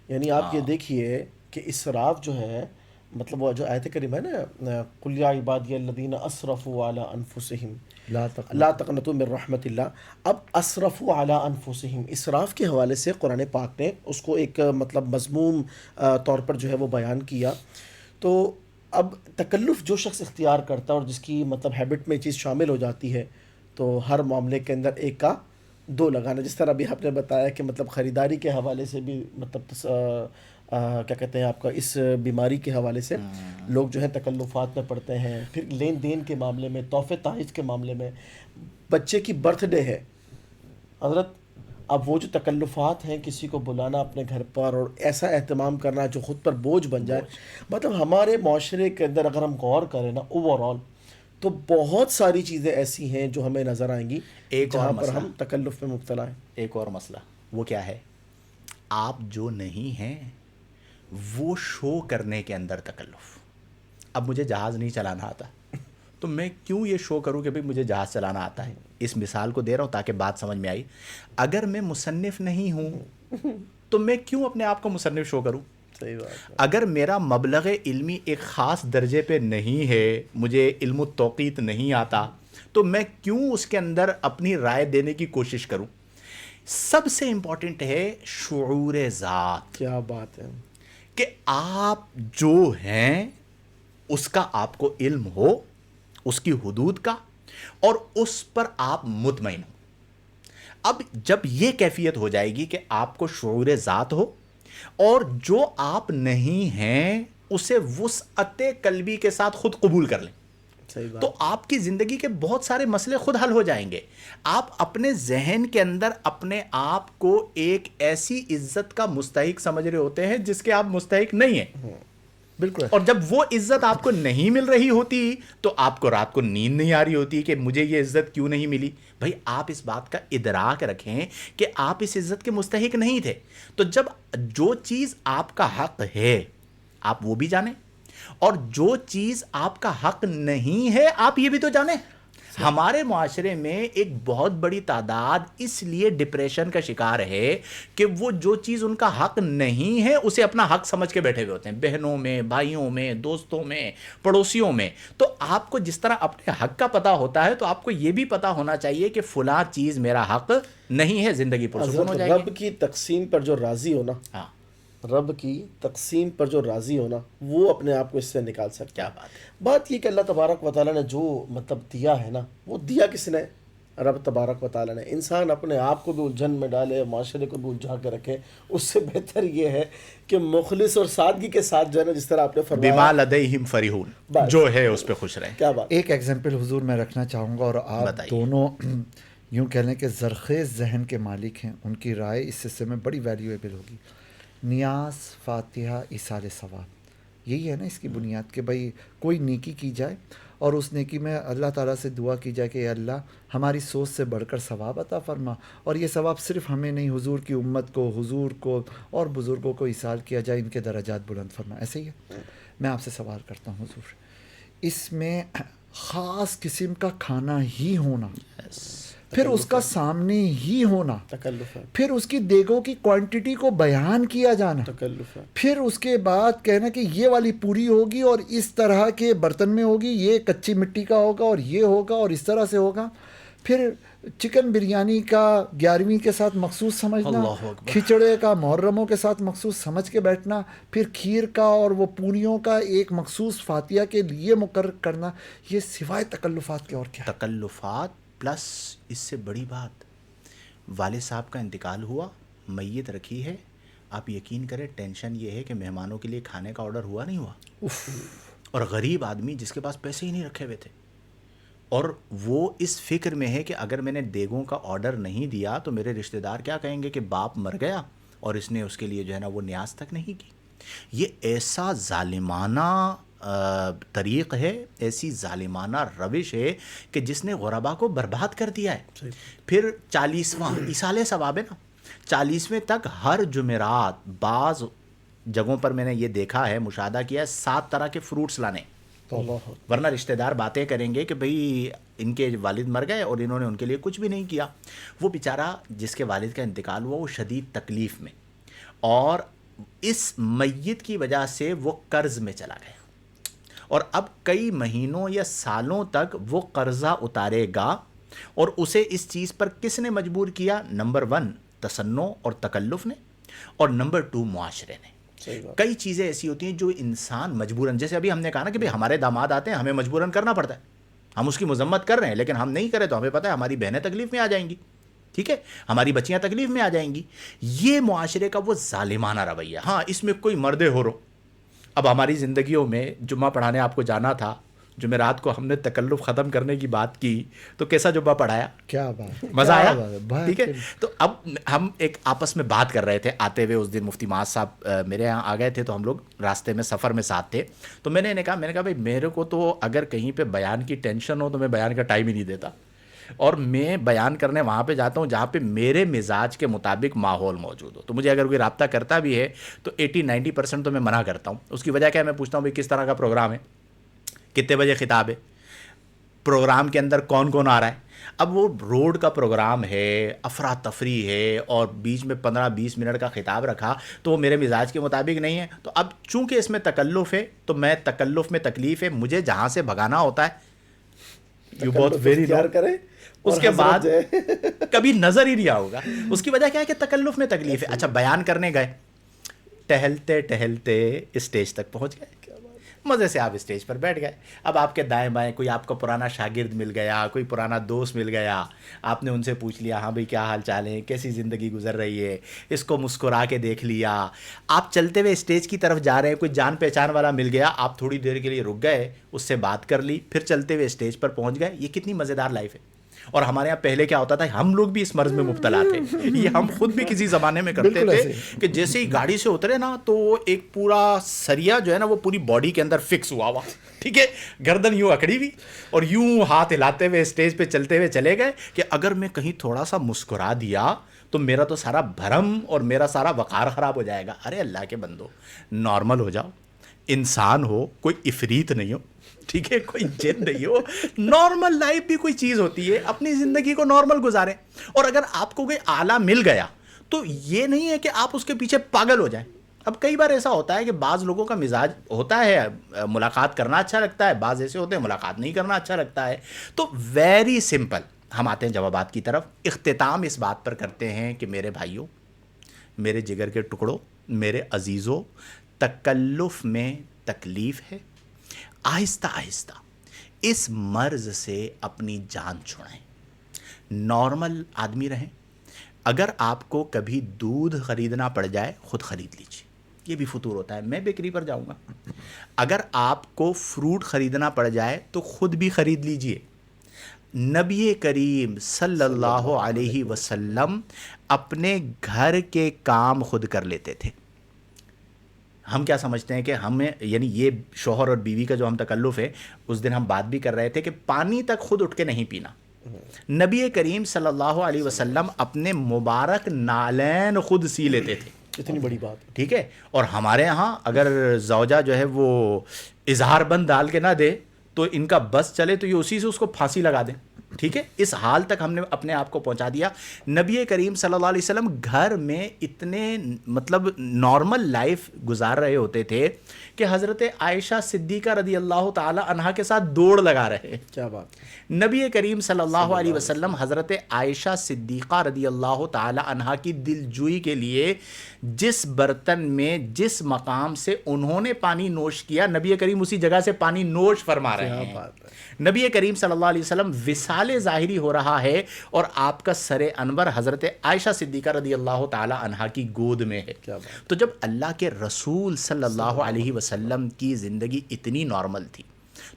یعنی آپ یہ دیکھیے کہ اسراف جو ہے، مطلب وہ جو آیت کریمہ ہے نا، قل یا عبادی الذین اسرفوا علی انفسہم لا تقنطوا من رحمت اللہ. اب اسرفوا علی انفسہم، اسراف کے حوالے سے قرآن پاک نے اس کو ایک مطلب مذموم طور پر جو ہے وہ بیان کیا. تو اب تکلف جو شخص اختیار کرتا ہے اور جس کی مطلب ہیبٹ میں چیز شامل ہو جاتی ہے، تو ہر معاملے کے اندر ایک کا دو لگانا. جس طرح بھی آپ نے بتایا کہ مطلب خریداری کے حوالے سے بھی مطلب کیا کہتے ہیں آپ کا اس بیماری کے حوالے سے لوگ جو ہے تکلفات میں پڑتے ہیں. پھر لین دین کے معاملے میں، تحفے تحائف کے معاملے میں، بچے کی برتھ ڈے ہے حضرت، اب وہ جو تکلفات ہیں، کسی کو بلانا اپنے گھر پر اور ایسا اہتمام کرنا جو خود پر بوجھ بن جائے. مطلب ہمارے معاشرے کے اندر اگر ہم غور کریں نا اوور آل، تو بہت ساری چیزیں ایسی ہیں جو ہمیں نظر آئیں گی جہاں پر ہم تکلف میں مبتلا ہیں. ایک اور مسئلہ وہ کیا ہے؟ آپ جو نہیں ہیں وہ شو کرنے کے اندر تکلف. اب مجھے جہاز نہیں چلانا آتا تو میں کیوں یہ شو کروں کہ بھئی مجھے جہاز چلانا آتا ہے؟ اس مثال کو دے رہا ہوں تاکہ بات سمجھ میں آئی. اگر میں مصنف نہیں ہوں تو میں کیوں اپنے آپ کو مصنف شو کروں؟ صحیح بات ہے. اگر میرا مبلغ علمی ایک خاص درجے پہ نہیں ہے، مجھے علم التوقیت نہیں آتا، تو میں کیوں اس کے اندر اپنی رائے دینے کی کوشش کروں؟ سب سے امپورٹنٹ ہے شعور ذات، کیا بات ہے. کہ آپ جو ہیں اس کا آپ کو علم ہو، اس کی حدود کا، اور اس پر آپ مطمئن ہو. اب جب یہ کیفیت ہو جائے گی کہ آپ کو شعور ذات ہو اور جو آپ نہیں ہیں اسے وسعت قلبی کے ساتھ خود قبول کر لیں، صحیح بات. تو آپ کی زندگی کے بہت سارے مسئلے خود حل ہو جائیں گے. آپ اپنے ذہن کے اندر اپنے آپ کو ایک ایسی عزت کا مستحق سمجھ رہے ہوتے ہیں جس کے آپ مستحق نہیں ہیں، بالکل. اور جب وہ عزت آپ کو نہیں مل رہی ہوتی تو آپ کو رات کو نیند نہیں آ رہی ہوتی کہ مجھے یہ عزت کیوں نہیں ملی. بھائی آپ اس بات کا ادراک رکھیں کہ آپ اس عزت کے مستحق نہیں تھے. تو جب جو چیز آپ کا حق ہے آپ وہ بھی جانیں، اور جو چیز آپ کا حق نہیں ہے آپ یہ بھی تو جانیں. ہمارے معاشرے میں ایک بہت بڑی تعداد اس لیے ڈپریشن کا شکار ہے کہ وہ جو چیز ان کا حق نہیں ہے اسے اپنا حق سمجھ کے بیٹھے ہوئے ہوتے ہیں، بہنوں میں، بھائیوں میں، دوستوں میں، پڑوسیوں میں. تو آپ کو جس طرح اپنے حق کا پتہ ہوتا ہے تو آپ کو یہ بھی پتہ ہونا چاہیے کہ فلاں چیز میرا حق نہیں ہے. زندگی پرسکون ہو حضرت جائے گی. رب کی تقسیم پر جو راضی ہونا، ہاں، رب کی تقسیم پر جو راضی ہونا، وہ اپنے آپ کو اس سے نکال سکتا کیا ہے. بات ہے. بات یہ کہ اللہ تبارک و تعالیٰ نے جو مطلب دیا ہے نا، وہ دیا کس نے؟ رب تبارک و تعالیٰ نے. انسان اپنے آپ کو بھی الجھن میں ڈالے، معاشرے کو بھی الجھا کے رکھے، اس سے بہتر یہ ہے کہ مخلص اور سادگی کے ساتھ جو ہے نا، جس طرح آپ نے بما فرمایا. لدیہم فرحون، بس. جو ہے اس پہ خوش رہیں. کیا بات. ایک ایگزامپل حضور میں رکھنا چاہوں گا، اور آپ بتائیے. دونوں یوں کہہ لیں کہ زرخیز ذہن کے مالک ہیں، ان کی رائے اس حصے میں بڑی ویلیویبل ہوگی. نیاز، فاتحہ، ایصال ثواب، یہی ہے نا اس کی بنیاد، کہ بھائی کوئی نیکی کی جائے اور اس نیکی میں اللہ تعالیٰ سے دعا کی جائے کہ اے اللہ ہماری سوچ سے بڑھ کر ثواب عطا فرما، اور یہ ثواب صرف ہمیں نہیں، حضور کی امت کو، حضور کو اور بزرگوں کو ایصال کیا جائے، ان کے درجات بلند فرما. ایسے ہی ہے. میں آپ سے سوال کرتا ہوں حضور، اس میں خاص قسم کا کھانا ہی ہونا، پھر اس کا سامنے ہی ہونا، تکلف ہے. پھر اس کی دیگوں کی کوانٹٹی کو بیان کیا جانا، تکلف ہے. پھر اس کے بعد کہنا کہ یہ والی پوری ہوگی اور اس طرح کے برتن میں ہوگی، یہ کچی مٹی کا ہوگا اور یہ ہوگا اور اس طرح سے ہوگا. پھر چکن بریانی کا 11ویں کے ساتھ مخصوص سمجھنا، اللہ اکبر. کھچڑے کا محرموں کے ساتھ مخصوص سمجھ کے بیٹھنا، پھر کھیر کا اور وہ پوریوں کا ایک مخصوص فاتحہ کے لیے مقرر کرنا. یہ سوائے تکلفات کے اور کیا ہے؟ تکلفات پلس اس سے بڑی بات، والد صاحب کا انتقال ہوا، میت رکھی ہے، آپ یقین کریں ٹینشن یہ ہے کہ مہمانوں کے لیے کھانے کا آرڈر ہوا نہیں ہوا. اور غریب آدمی جس کے پاس پیسے ہی نہیں رکھے ہوئے تھے، اور وہ اس فکر میں ہے کہ اگر میں نے دیگوں کا آرڈر نہیں دیا تو میرے رشتہ دار کیا کہیں گے کہ باپ مر گیا اور اس نے اس کے لیے جو ہے نا وہ نیاز تک نہیں کی. یہ ایسا ظالمانہ طریق ہے، ایسی ظالمانہ روش ہے کہ جس نے غربا کو برباد کر دیا ہے. پھر 40واں ایصال ثواب ہے نا، 40ویں تک ہر جمعرات بعض جگہوں پر میں نے یہ دیکھا ہے، مشاہدہ کیا ہے، 7 طرح کے فروٹس لانے. ورنہ رشتہ دار باتیں کریں گے کہ بھئی ان کے والد مر گئے اور انہوں نے ان کے لیے کچھ بھی نہیں کیا. وہ بیچارہ جس کے والد کا انتقال ہوا وہ شدید تکلیف میں، اور اس میت کی وجہ سے وہ قرض میں چلا گیا، اور اب کئی مہینوں یا سالوں تک وہ قرضہ اتارے گا. اور اسے اس چیز پر کس نے مجبور کیا؟ نمبر 1 تصنع اور تکلف نے، اور نمبر 2 معاشرے نے. کئی چیزیں ایسی ہوتی ہیں جو انسان مجبوراً، جیسے ابھی ہم نے کہا نا کہ ہمارے داماد آتے ہیں، ہمیں مجبوراً کرنا پڑتا ہے، ہم اس کی مذمت کر رہے ہیں، لیکن ہم نہیں کریں تو ہمیں پتہ ہے ہماری بہنیں تکلیف میں آ جائیں گی، ٹھیک ہے، ہماری بچیاں تکلیف میں آ جائیں گی. یہ معاشرے کا وہ ظالمانہ رویہ. ہاں اس میں کوئی مرد ہو رو. اب ہماری زندگیوں میں جمعہ پڑھانے آپ کو جانا تھا، جمعرات کو ہم نے تکلف ختم کرنے کی بات کی تو کیسا جمعہ پڑھایا؟ کیا بات، مزہ آیا؟ ٹھیک ہے. تو اب ہم ایک آپس میں بات کر رہے تھے آتے ہوئے، اس دن مفتی معاذ صاحب میرے یہاں آ گئے تھے تو ہم لوگ راستے میں سفر میں ساتھ تھے. تو میں نے کہا بھائی میرے کو تو اگر کہیں پہ بیان کی ٹینشن ہو تو میں بیان کا ٹائم ہی نہیں دیتا، اور میں بیان کرنے وہاں پہ جاتا ہوں جہاں پہ میرے مزاج کے مطابق ماحول موجود ہو. تو مجھے اگر کوئی رابطہ کرتا بھی ہے تو 80-90% تو میں منع کرتا ہوں. اس کی وجہ کیا ہے؟ میں پوچھتا ہوں بھائی کس طرح کا پروگرام ہے، کتنے بجے خطاب ہے، پروگرام کے اندر کون کون آ رہا ہے. اب وہ روڈ کا پروگرام ہے، افراتفری ہے، اور بیچ میں 15-20 منٹ کا خطاب رکھا تو وہ میرے مزاج کے مطابق نہیں ہے. تو اب چونکہ اس میں تکلف ہے تو میں تکلف میں تکلیف ہے، مجھے جہاں سے بھگانا ہوتا ہے یو بوتھ تکلف ویری اختیار کریں اور اس کے حضرت بعد جائے۔ کبھی نظر ہی نہیں آؤگا۔ اس کی وجہ کیا ہے کہ تکلف میں تکلیف ہے۔ اچھا بیان کرنے گئے، ٹہلتے ٹہلتے اسٹیج تک پہنچ گئے، مزے سے آپ اسٹیج پر بیٹھ گئے۔ اب آپ کے دائیں بائیں کوئی آپ کا پرانا شاگرد مل گیا، کوئی پرانا دوست مل گیا، آپ نے ان سے پوچھ لیا ہاں بھائی کیا حال چال ہے، کیسی زندگی گزر رہی ہے، اس کو مسکرا کے دیکھ لیا۔ آپ چلتے ہوئے اسٹیج کی طرف جا رہے ہیں، کوئی جان پہچان والا مل گیا، آپ تھوڑی دیر کے لیے رک گئے، اس سے بات کر لی، پھر چلتے ہوئے اسٹیج پر پہنچ گئے۔ یہ کتنی مزیدار لائف ہے۔ اور ہمارے یہاں پہلے کیا ہوتا تھا، ہم لوگ بھی اس مرض میں مبتلا تھے، یہ ہم خود بھی کسی زمانے میں کرتے بالکل تھے ایسے کہ جیسے ہی گاڑی سے اترے نا تو ایک پورا سریا جو ہے نا وہ پوری باڈی کے اندر فکس ہوا ہوا، ٹھیک ہے، گردن یوں اکڑی ہوئی اور یوں ہاتھ ہلاتے ہوئے اسٹیج پہ چلتے ہوئے چلے گئے کہ اگر میں کہیں تھوڑا سا مسکرا دیا تو میرا تو سارا بھرم اور میرا سارا وقار خراب ہو جائے گا۔ ارے اللہ کے بندو، نارمل ہو جاؤ، انسان ہو، کوئی عفریت نہیں ہو، ٹھیک ہے، کوئی جن نہیں ہو، نارمل لائف بھی کوئی چیز ہوتی ہے، اپنی زندگی کو نارمل گزاریں۔ اور اگر آپ کو کوئی اعلیٰ مل گیا تو یہ نہیں ہے کہ آپ اس کے پیچھے پاگل ہو جائیں۔ اب کئی بار ایسا ہوتا ہے کہ بعض لوگوں کا مزاج ہوتا ہے ملاقات کرنا اچھا لگتا ہے، بعض ایسے ہوتے ہیں ملاقات نہیں کرنا اچھا لگتا ہے۔ تو ویری سمپل، ہم آتے ہیں جوابات کی طرف۔ اختتام اس بات پر کرتے ہیں کہ میرے بھائیوں، میرے جگر کے ٹکڑوں، میرے عزیزوں، تکلف میں تکلیف ہے۔ آہستہ آہستہ اس مرض سے اپنی جان چھڑائیں، نارمل آدمی رہیں۔ اگر آپ کو کبھی دودھ خریدنا پڑ جائے خود خرید لیجیے، یہ بھی فطور ہوتا ہے، میں بیکری پر جاؤں گا۔ اگر آپ کو فروٹ خریدنا پڑ جائے تو خود بھی خرید لیجیے۔ نبی کریم صلی اللہ علیہ وسلم اپنے گھر کے کام خود کر لیتے تھے۔ ہم کیا سمجھتے ہیں کہ ہمیں، یعنی یہ شوہر اور بیوی کا جو ہم تکلف ہے، اس دن ہم بات بھی کر رہے تھے کہ پانی تک خود اٹھ کے نہیں پینا۔ نبی کریم صلی اللہ علیہ وسلم اپنے مبارک نالین خود سی لیتے تھے، اتنی بڑی بات۔ ٹھیک ہے۔ اور ہمارے ہاں اگر زوجہ جو ہے وہ اظہار بند ڈال کے نہ دے تو ان کا بس چلے تو یہ اسی سے اس کو پھانسی لگا دیں، ٹھیک ہے۔ اس حال تک ہم نے اپنے آپ کو پہنچا دیا۔ نبی کریم صلی اللہ علیہ وسلم گھر میں اتنے مطلب نارمل لائف گزار رہے ہوتے تھے کہ حضرت عائشہ صدیقہ رضی اللہ تعالی عنہا کے ساتھ دوڑ لگا رہے۔ کیا بات۔ نبی کریم صلی اللہ علیہ وسلم حضرت عائشہ صدیقہ رضی اللہ تعالی عنہا کی دلجوئی کے لیے جس برتن میں جس مقام سے انہوں نے پانی نوش کیا، نبی کریم اسی جگہ سے پانی نوش فرما رہے ہیں۔ نبی کریم صلی اللہ علیہ وسلم وصال ظاہری ہو رہا ہے اور آپ کا سر انور حضرت عائشہ صدیقہ رضی اللہ تعالی عنہا کی گود میں ہے۔ تو جب اللہ کے رسول صلی اللہ علیہ وسلم کی زندگی اتنی نارمل تھی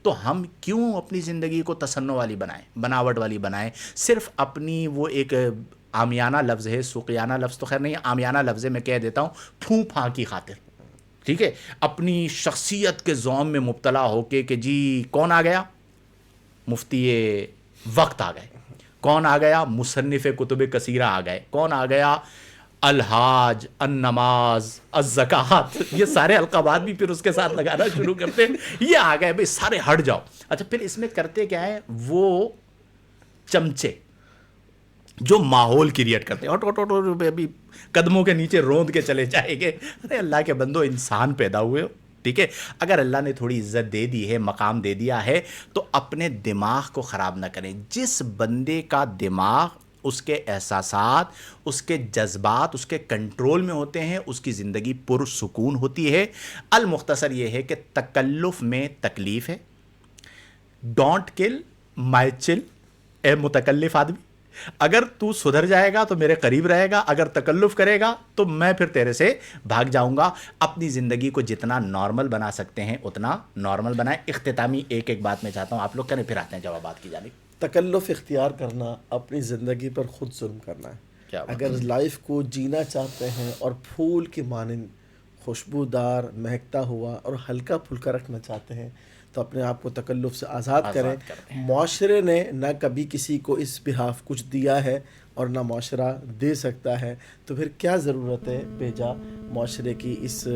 تو ہم کیوں اپنی زندگی کو تصنع والی بنائیں، بناوٹ والی بنائیں؟ صرف اپنی وہ ایک عامیانہ لفظ ہے، سوقیانہ لفظ تو خیر نہیں، عامیانہ لفظ ہے، میں کہہ دیتا ہوں، پھوں پھاں کی خاطر، ٹھیک ہے، اپنی شخصیت کے زوم میں مبتلا ہو کے کہ جی کون آ گیا؟ مفتی وقت آ گئے، کون آ گیا؟ مصنف کتب کثیرہ آ گئے، کون آ گیا؟ الحاج، النماز، الزکوٰۃ، یہ سارے القابات بھی پھر اس کے ساتھ لگانا شروع کرتے ہیں، یہ آ گئے بھائی سارے ہٹ جاؤ۔ اچھا پھر اس میں کرتے کیا ہے وہ چمچے جو ماحول کریٹ کرتے ہیں، ابھی قدموں کے نیچے روند کے چلے جائیں گے۔ ارے اللہ کے بندو، انسان پیدا ہوئے ہو، ٹھیک ہے، اگر اللہ نے تھوڑی عزت دے دی ہے، مقام دے دیا ہے تو اپنے دماغ کو خراب نہ کریں۔ جس بندے کا دماغ، اس کے احساسات، اس کے جذبات اس کے کنٹرول میں ہوتے ہیں، اس کی زندگی پرسکون ہوتی ہے۔ المختصر یہ ہے کہ تکلف میں تکلیف ہے۔ ڈونٹ کل مائی چل، اے متکلف آدمی، اگر تو سدھر جائے گا تو میرے قریب رہے گا، اگر تکلف کرے گا تو میں پھر تیرے سے بھاگ جاؤں گا۔ اپنی زندگی کو جتنا نارمل بنا سکتے ہیں اتنا نارمل بنائیں۔ اختتامی ایک بات میں چاہتا ہوں آپ لوگ کریں، پھر آتے ہیں جوابات کی جانب۔ تکلف اختیار کرنا اپنی زندگی پر خود ظلم کرنا ہے۔ اگر لائف کو جینا چاہتے ہیں اور پھول کی مانند خوشبودار، مہکتا ہوا اور ہلکا پھلکا رکھنا چاہتے ہیں تو اپنے آپ کو تکلف سے آزاد کریں۔ معاشرے نے نہ کبھی کسی کو اس بہاف کچھ دیا ہے اور نہ معاشرہ دے سکتا ہے، تو پھر کیا ضرورت ہے بھیجا معاشرے کی اس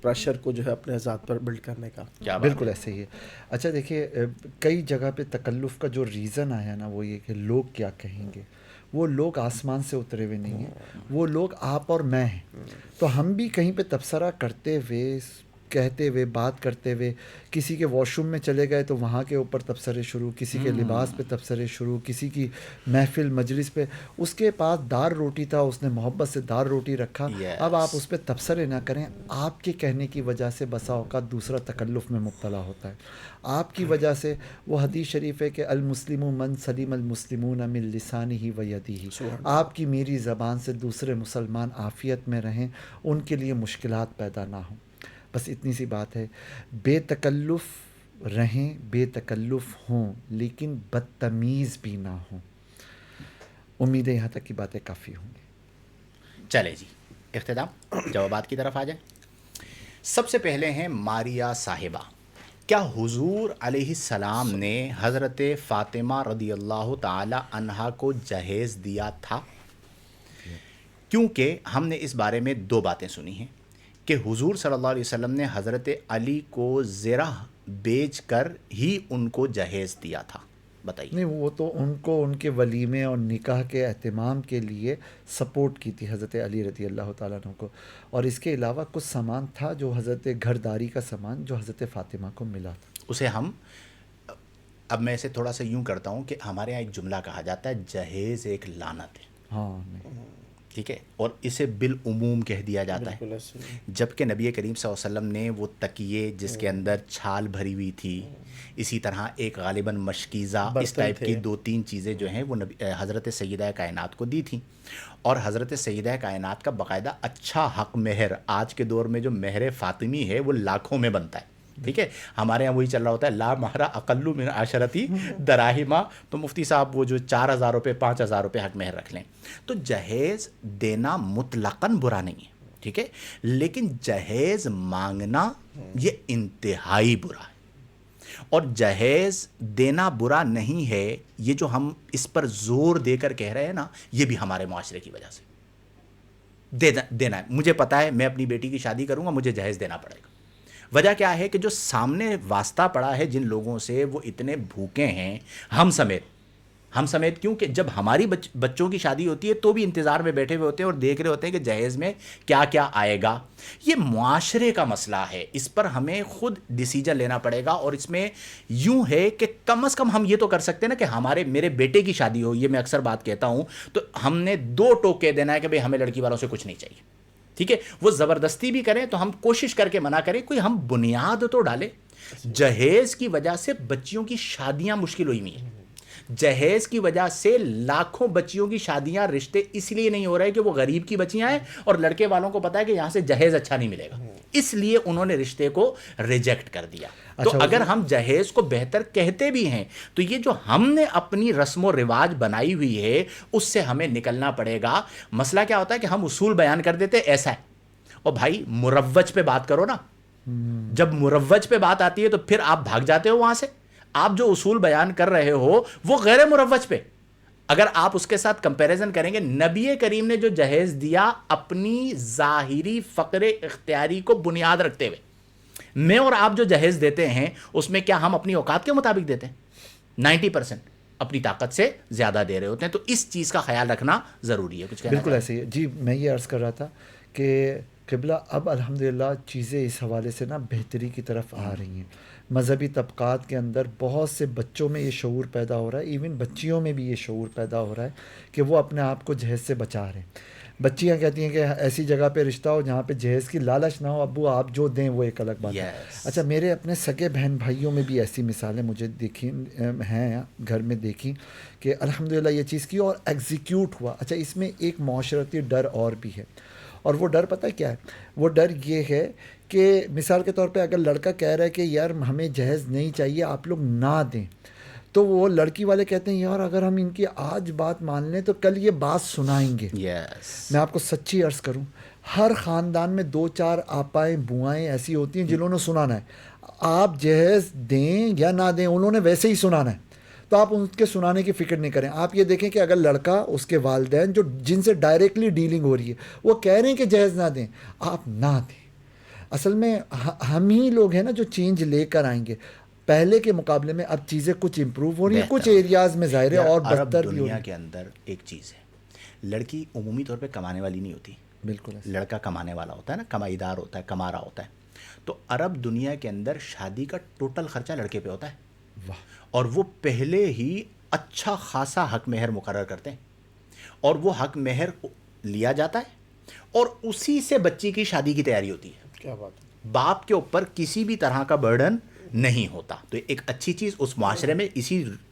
پریشر کو جو ہے اپنے ذات پر بلڈ کرنے کا۔ بالکل ایسے ہی ہے۔ اچھا دیکھیے، کئی جگہ پہ تکلف کا جو ریزن آیا نا وہ یہ کہ لوگ کیا کہیں گے۔ وہ لوگ آسمان سے اترے ہوئے نہیں ہیں، وہ لوگ آپ اور میں ہیں۔ تو ہم بھی کہیں پہ تبصرہ کرتے ہوئے کہتے ہوئے بات کرتے ہوئے کسی کے واش روم میں چلے گئے تو وہاں کے اوپر تبصرے شروع، کسی کے لباس پہ تبصرے شروع، کسی کی محفل مجلس پہ. اس کے پاس دار روٹی تھا، اس نے محبت سے دار روٹی رکھا. اب آپ اس پہ تبصرے نہ کریں. آپ کے کہنے کی وجہ سے بسا اوقات دوسرا تکلف میں مبتلا ہوتا ہے. آپ کی وجہ سے وہ حدیث شریف ہے کہ المسلم من سلم المسلمون من لسانہ و یدہ. آپ کی میری زبان سے دوسرے مسلمان عافیت میں رہیں، ان کے لیے مشکلات پیدا نہ ہوں. بس اتنی سی بات ہے. بے تکلف رہیں، بے تکلف ہوں، لیکن بدتمیز بھی نہ ہوں. امید ہے یہاں تک کی باتیں کافی ہوں گی. چلے جی اختتام جوابات کی طرف آ جائیں. سب سے پہلے ہیں ماریا صاحبہ. کیا حضور علیہ السلام نے حضرت فاطمہ رضی اللہ تعالی عنہا کو جہیز دیا تھا؟ کیونکہ ہم نے اس بارے میں دو باتیں سنی ہیں کہ حضور صلی اللہ علیہ وسلم نے حضرت علی کو زرہ بیچ کر ہی ان کو جہیز دیا تھا. بتائیے. نہیں، وہ تو ان کو ان کے ولیمے اور نکاح کے اہتمام کے لیے سپورٹ کی تھی حضرت علی رضی اللہ تعالیٰ عنہ کو. اور اس کے علاوہ کچھ سامان تھا جو حضرت گھرداری کا سامان جو حضرت فاطمہ کو ملا تھا. اسے ہم اب میں اسے تھوڑا سا یوں کرتا ہوں کہ ہمارے یہاں ایک جملہ کہا جاتا ہے جہیز ایک لعنت ہے. ہاں نہیں. ٹھیک ہے، اور اسے بالعموم کہہ دیا جاتا ہے. جبکہ نبی کریم صلی اللہ علیہ وسلم نے وہ تکیے جس کے اندر چھال بھری ہوئی تھی، اسی طرح ایک غالباً مشکیزہ، اس ٹائپ کی 2-3 چیزیں جو ہیں وہ حضرت سیدہ کائنات کو دی تھیں. اور حضرت سیدہ کائنات کا باقاعدہ اچھا حق مہر، آج کے دور میں جو مہر فاطمی ہے وہ لاکھوں میں بنتا ہے. ٹھیک ہے، ہمارے یہاں وہی چل رہا ہوتا ہے لا مہر اقل من عشرتی دراہما. تو مفتی صاحب وہ جو 4,000 روپے 5,000 روپے حق مہر رکھ لیں. تو جہیز دینا مطلقاً برا نہیں ہے، ٹھیک ہے، لیکن جہیز مانگنا یہ انتہائی برا ہے. اور جہیز دینا برا نہیں ہے، یہ جو ہم اس پر زور دے کر کہہ رہے ہیں نا، یہ بھی ہمارے معاشرے کی وجہ سے دینا ہے. مجھے پتا ہے میں اپنی بیٹی کی شادی کروں گا، مجھے جہیز دینا پڑے گا. وجہ کیا ہے کہ جو سامنے واسطہ پڑا ہے جن لوگوں سے، وہ اتنے بھوکے ہیں، ہم سمیت کیوں کہ جب ہماری بچوں کی شادی ہوتی ہے تو بھی انتظار میں بیٹھے ہوئے ہوتے ہیں اور دیکھ رہے ہوتے ہیں کہ جہیز میں کیا کیا آئے گا. یہ معاشرے کا مسئلہ ہے، اس پر ہمیں خود ڈیسیجن لینا پڑے گا. اور اس میں یوں ہے کہ کم از کم ہم یہ تو کر سکتے ہیں نا کہ میرے بیٹے کی شادی ہو، یہ میں اکثر بات کہتا ہوں، تو ہم نے 2 ٹوک کہہ دینا ہے کہ بھئی ہمیں لڑکی والوں سے کچھ نہیں چاہیے. ٹھیک ہے، وہ زبردستی بھی کریں تو ہم کوشش کر کے منع کریں، کوئی ہم بنیاد تو ڈالیں. جہیز کی وجہ سے بچیوں کی شادیاں مشکل ہوئی ہوئی ہیں. جہیز کی وجہ سے لاکھوں بچیوں کی شادیاں، رشتے اس لیے نہیں ہو رہے کہ وہ غریب کی بچیاں ہیں اور لڑکے والوں کو پتا ہے کہ یہاں سے جہیز اچھا نہیں ملے گا، اس لیے انہوں نے رشتے کو ریجیکٹ کر دیا. تو اگر ہم جہیز کو بہتر کہتے بھی ہیں تو یہ جو ہم نے اپنی رسم و رواج بنائی ہوئی ہے اس سے ہمیں نکلنا پڑے گا. مسئلہ کیا ہوتا ہے کہ ہم اصول بیان کر دیتے ایسا ہے، اور بھائی مروج پہ بات کرو نا. جب مروج پہ بات آتی ہے تو پھر آپ بھاگ جاتے ہو وہاں سے. آپ جو اصول بیان کر رہے ہو وہ غیر مروج پہ. اگر آپ اس کے ساتھ کمپیریزن کریں گے، نبی کریم نے جو جہیز دیا اپنی ظاہری فقر اختیاری کو بنیاد رکھتے ہوئے، میں اور آپ جو جہیز دیتے ہیں اس میں کیا ہم اپنی اوقات کے مطابق دیتے ہیں؟ 90% اپنی طاقت سے زیادہ دے رہے ہوتے ہیں. تو اس چیز کا خیال رکھنا ضروری ہے. کچھ کہنا بالکل ایسے ہی. جی میں یہ عرض کر رہا تھا کہ قبلہ اب الحمدللہ چیزیں اس حوالے سے نا بہتری کی طرف آ رہی ہیں. مذہبی طبقات کے اندر بہت سے بچوں میں یہ شعور پیدا ہو رہا ہے، ایون بچیوں میں بھی یہ شعور پیدا ہو رہا ہے کہ وہ اپنے آپ کو جہیز سے بچا رہے ہیں. بچیاں کہتی ہیں کہ ایسی جگہ پہ رشتہ ہو جہاں پہ جہیز کی لالچ نہ ہو، ابو آپ جو دیں وہ ایک الگ بات ہے. اچھا میرے اپنے سگے بہن بھائیوں میں بھی ایسی مثالیں مجھے دیکھی ہیں، گھر میں دیکھی کہ الحمدللہ یہ چیز کی اور ایگزیکیوٹ ہوا. اچھا اس میں ایک معاشرتی ڈر اور بھی ہے، اور وہ ڈر پتہ کیا ہے؟ وہ ڈر یہ ہے کہ مثال کے طور پہ اگر لڑکا کہہ رہا ہے کہ یار ہمیں جہیز نہیں چاہیے، آپ لوگ نہ دیں، تو وہ لڑکی والے کہتے ہیں یار اگر ہم ان کی آج بات مان لیں تو کل یہ بات سنائیں گے. میں آپ کو سچی عرض کروں، ہر خاندان میں 2-4 آپائیں بوائیں ایسی ہوتی ہیں جنہوں نے سنانا ہے. آپ جہیز دیں یا نہ دیں انہوں نے ویسے ہی سنانا ہے. تو آپ ان کے سنانے کی فکر نہیں کریں. آپ یہ دیکھیں کہ اگر لڑکا، اس کے والدین جو جن سے ڈائریکٹلی ڈیلنگ ہو رہی ہے، وہ کہہ رہے ہیں کہ جہیز نہ دیں، آپ نہ دیں. اصل میں ہم ہی لوگ ہیں نا جو چینج لے کر آئیں گے. پہلے کے مقابلے میں اب چیزیں کچھ امپروو ہو رہی ہیں، کچھ ایریاز میں ظاہر ہے اور بدتر بھی ہو رہی ہے. دنیا کے اندر ایک چیز ہے، لڑکی عمومی طور پہ کمانے والی نہیں ہوتی. بالکل لڑکا کمانے والا ہوتا ہے نا، کمائی دار ہوتا ہے، کما رہا ہوتا ہے. تو عرب دنیا کے اندر شادی کا ٹوٹل خرچہ لڑکے پہ ہوتا ہے، واہ، اور وہ پہلے ہی اچھا خاصا حق مہر مقرر کرتے ہیں، اور وہ حق مہر لیا جاتا ہے اور اسی سے بچی کی شادی کی تیاری ہوتی ہے. کیا بات ہے. باپ کے اوپر کسی بھی طرح کا برڈن نہیں ہوتا. تو ایک اچھی چیز اس معاشرے میں،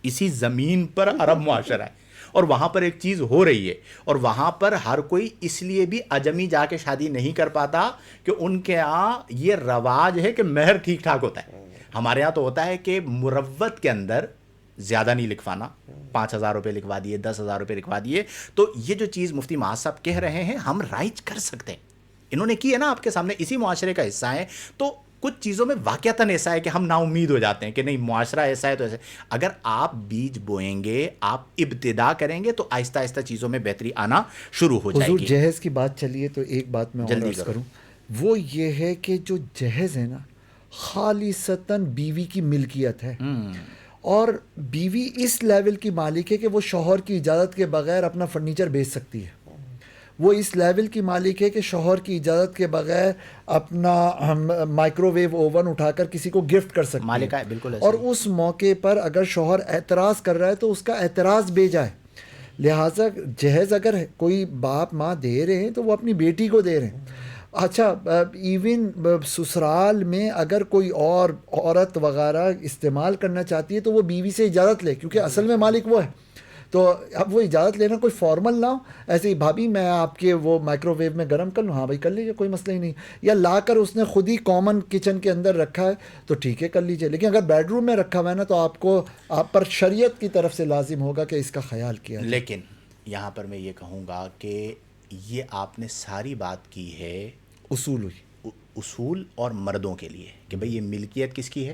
اسی زمین پر عرب معاشرہ ہے، اور وہاں پر ایک چیز ہو رہی ہے، اور وہاں پر ہر کوئی اس لیے بھی عجمی جا کے شادی نہیں کر پاتا کہ ان کے یہاں یہ رواج ہے کہ مہر ٹھیک ٹھاک ہوتا ہے. ہمارے یہاں تو ہوتا ہے کہ مروت کے اندر زیادہ نہیں لکھوانا، 5,000 روپے لکھوا دیے، 10,000 روپے لکھوا دیے. تو یہ جو چیز مفتی معاذ صاحب کہہ رہے ہیں ہم رائج کر سکتے ہیں، انہوں نے کی ہے نا آپ کے سامنے، اسی معاشرے کا حصہ ہیں. تو کچھ چیزوں میں واقعتاً ایسا ہے کہ ہم نا امید ہو جاتے ہیں کہ نہیں معاشرہ ایسا ہے تو ایسا. اگر آپ بیج بوئیں گے، آپ ابتدا کریں گے تو آہستہ آہستہ چیزوں میں بہتری آنا شروع ہو جائے حضور گی. جہیز کی بات چلیے تو ایک بات میں اور جلدی عرض کرو. کروں، وہ یہ ہے کہ جو جہیز ہے نا خالصتاً بیوی کی ملکیت ہے، اور بیوی اس لیول کی مالک ہے کہ وہ شوہر کی اجازت کے بغیر اپنا فرنیچر بیچ سکتی ہے. وہ اس لیول کی مالک ہے کہ شوہر کی اجازت کے بغیر اپنا مائکرو ویو اوون اٹھا کر کسی کو گفٹ کر سکتی مالک ہے. ہے، بالکل ایسا اور ہی. اس موقع پر اگر شوہر اعتراض کر رہا ہے تو اس کا اعتراض بے جائے. لہٰذا جہیز اگر کوئی باپ ماں دے رہے ہیں تو وہ اپنی بیٹی کو دے رہے ہیں. اچھا ایون سسرال میں اگر کوئی اور عورت وغیرہ استعمال کرنا چاہتی ہے تو وہ بیوی سے اجازت لے، کیونکہ اصل میں مالک وہ ہے. تو اب وہ اجازت لینا کوئی فارمل نہ ہو، ایسے ہی بھابھی میں آپ کے وہ مائکرو ویو میں گرم کر لوں، ہاں بھائی کر لیجیے، کوئی مسئلہ ہی نہیں. یا لا کر اس نے خود ہی کامن کچن کے اندر رکھا ہے تو ٹھیک ہے کر لیجیے. لیکن اگر بیڈ روم میں رکھا ہوا ہے نا تو آپ پر شریعت کی طرف سے لازم ہوگا کہ اس کا خیال کیا جائے. لیکن یہاں پر میں یہ کہوں گا کہ یہ آپ نے ساری بات کی ہے اصول ہوئی. اصول اور مردوں کے لیے کہ بھئی یہ ملکیت کس کی ہے،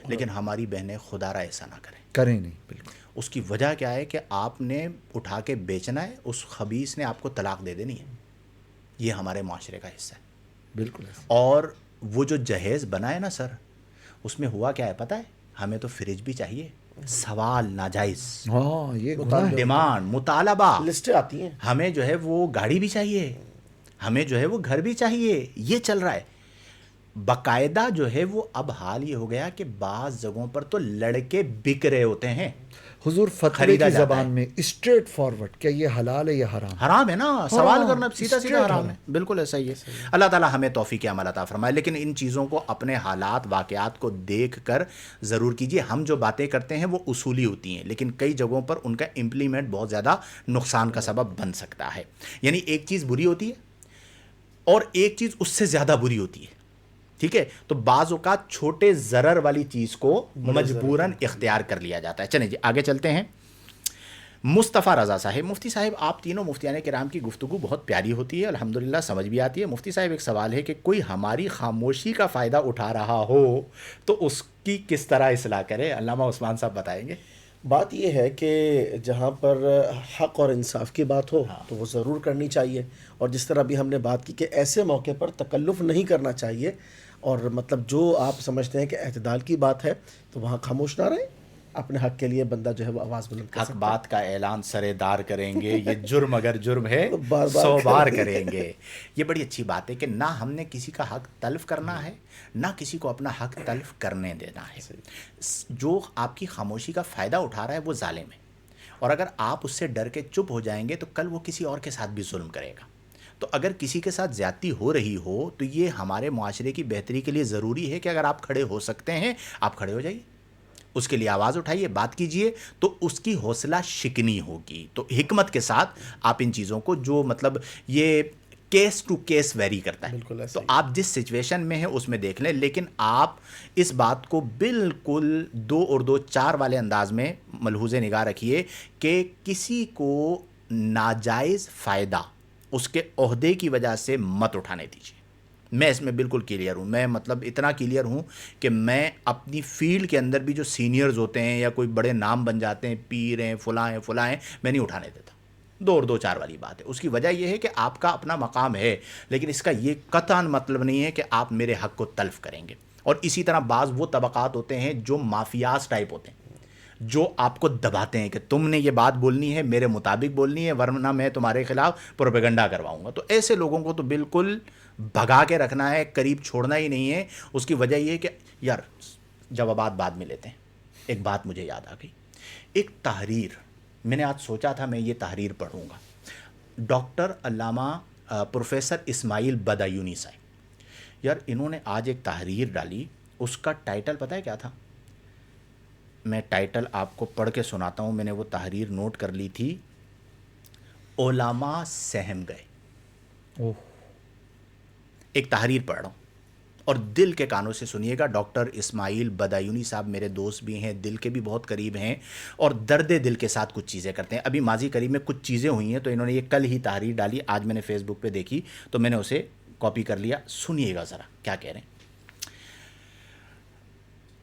لیکن ہماری بہنیں خدا را ایسا نہ کریں. کریں نہیں، بالکل. اس کی وجہ کیا ہے کہ آپ نے اٹھا کے بیچنا ہے، اس خبیث نے آپ کو طلاق دے دینی ہے. یہ ہمارے معاشرے کا حصہ ہے. بالکل ایسا. اور وہ جو جہیز بنا ہے نا سر، اس میں ہوا کیا ہے پتہ ہے؟ ہمیں تو فریج بھی چاہیے، سوال ناجائز، ہاں یہ گناہ ہے. ڈیمانڈ، مطالبہ، لسٹیں آتی ہیں. ہمیں جو ہے وہ گاڑی بھی چاہیے، ہمیں جو ہے وہ گھر بھی چاہیے. یہ چل رہا ہے باقاعدہ. جو ہے وہ اب حال یہ ہو گیا کہ بعض جگہوں پر تو لڑکے بک رہے ہوتے ہیں. حضور فتوے خریدا کی جاتا زبان ہے. میں اسٹریٹ فارورڈ، کیا یہ حلال ہے یا حرام؟ حرام ہے نا، سوال کرنا سیدھا straight سیدھا حرام حرام. ہے. بالکل ایسا ہی ہے. اللہ تعالیٰ ہمیں توفیق عمل عطا فرمائے. لیکن ان چیزوں کو اپنے حالات واقعات کو دیکھ کر ضرور کیجیے. ہم جو باتیں کرتے ہیں وہ اصولی ہوتی ہیں، لیکن کئی جگہوں پر ان کا امپلیمنٹ بہت زیادہ نقصان کا سبب بن سکتا ہے. یعنی ایک چیز بری ہوتی ہے اور ایک چیز اس سے زیادہ بری ہوتی ہے. ٹھیک ہے، تو بعض اوقات چھوٹے ضرر والی چیز کو مجبوراً اختیار کر لیا جاتا ہے. چلیں جی آگے چلتے ہیں. مصطفیٰ رضا صاحب، مفتی صاحب آپ تینوں مفتیان کرام کی گفتگو بہت پیاری ہوتی ہے، الحمدللہ سمجھ بھی آتی ہے. مفتی صاحب ایک سوال ہے کہ کوئی ہماری خاموشی کا فائدہ اٹھا رہا ہو تو اس کی کس طرح اصلاح کرے؟ علامہ عثمان صاحب بتائیں گے. بات یہ ہے کہ جہاں پر حق اور انصاف کی بات ہو تو وہ ضرور کرنی چاہیے. اور جس طرح ابھی ہم نے بات کی کہ ایسے موقع پر تکلف نہیں کرنا چاہیے، اور مطلب جو آپ سمجھتے ہیں کہ اعتدال کی بات ہے تو وہاں خاموش نہ رہیں. اپنے حق کے لیے بندہ جو ہے وہ آواز بلند کر حق سکتا بات کا اعلان سرے دار کریں گے، یہ جرم اگر جرم ہے بار بار 100 بار کریں گے. یہ بڑی اچھی بات ہے کہ نہ ہم نے کسی کا حق تلف کرنا ہے، نہ کسی کو اپنا حق تلف کرنے دینا ہے. جو آپ کی خاموشی کا فائدہ اٹھا رہا ہے وہ ظالم ہے، اور اگر آپ اس سے ڈر کے چپ ہو جائیں گے تو کل وہ کسی اور کے ساتھ بھی ظلم کرے گا. تو اگر کسی کے ساتھ زیادتی ہو رہی ہو تو یہ ہمارے معاشرے کی بہتری کے لیے ضروری ہے کہ اگر آپ کھڑے ہو سکتے ہیں آپ کھڑے ہو جائیے، اس کے لیے آواز اٹھائیے، بات کیجئے، تو اس کی حوصلہ شکنی ہوگی. تو حکمت کے ساتھ آپ ان چیزوں کو، جو مطلب یہ کیس ٹو کیس ویری کرتا ہے، بالکل ایسا تو ہی. آپ جس سچویشن میں ہیں اس میں دیکھ لیں. لیکن آپ اس بات کو بالکل 2 اور 2 4 والے انداز میں ملحوظ نگاہ رکھیے کہ کسی کو ناجائز فائدہ اس کے عہدے کی وجہ سے مت اٹھانے دیجیے. میں اس میں بالکل کلیئر ہوں. میں مطلب اتنا کلیئر ہوں کہ میں اپنی فیلڈ کے اندر بھی جو سینئرز ہوتے ہیں یا کوئی بڑے نام بن جاتے ہیں، پیر ہیں، فلاں ہیں، فلاں ہیں، میں نہیں اٹھانے دیتا. 2 اور 2 4 والی بات ہے. اس کی وجہ یہ ہے کہ آپ کا اپنا مقام ہے، لیکن اس کا یہ قطعاً مطلب نہیں ہے کہ آپ میرے حق کو تلف کریں گے. اور اسی طرح بعض وہ طبقات ہوتے ہیں جو مافیاز ٹائپ ہوتے ہیں. جو آپ کو دباتے ہیں کہ تم نے یہ بات بولنی ہے، میرے مطابق بولنی ہے، ورنہ میں تمہارے خلاف پروپیگنڈا کرواؤں گا. تو ایسے لوگوں کو تو بالکل بھگا کے رکھنا ہے، قریب چھوڑنا ہی نہیں ہے. اس کی وجہ یہ ہے کہ یار جوابات بعد میں لیتے ہیں. ایک بات مجھے یاد آ گئی، ایک تحریر میں نے آج سوچا تھا میں یہ تحریر پڑھوں گا. ڈاکٹر علامہ پروفیسر اسماعیل بدایونی صاحب، یار انہوں نے آج ایک تحریر ڈالی. اس کا ٹائٹل پتہ ہے کیا تھا؟ میں ٹائٹل آپ کو پڑھ کے سناتا ہوں. میں نے وہ تحریر نوٹ کر لی تھی. علماء سہم گئے. اوہ، ایک تحریر پڑھ رہا ہوں اور دل کے کانوں سے سنیے گا. ڈاکٹر اسماعیل بدایونی صاحب میرے دوست بھی ہیں، دل کے بھی بہت قریب ہیں اور درد دل کے ساتھ کچھ چیزیں کرتے ہیں. ابھی ماضی قریب میں کچھ چیزیں ہوئی ہیں تو انہوں نے یہ کل ہی تحریر ڈالی. آج میں نے فیس بک پہ دیکھی تو میں نے اسے کاپی کر لیا. سنیے گا ذرا کیا کہہ رہے ہیں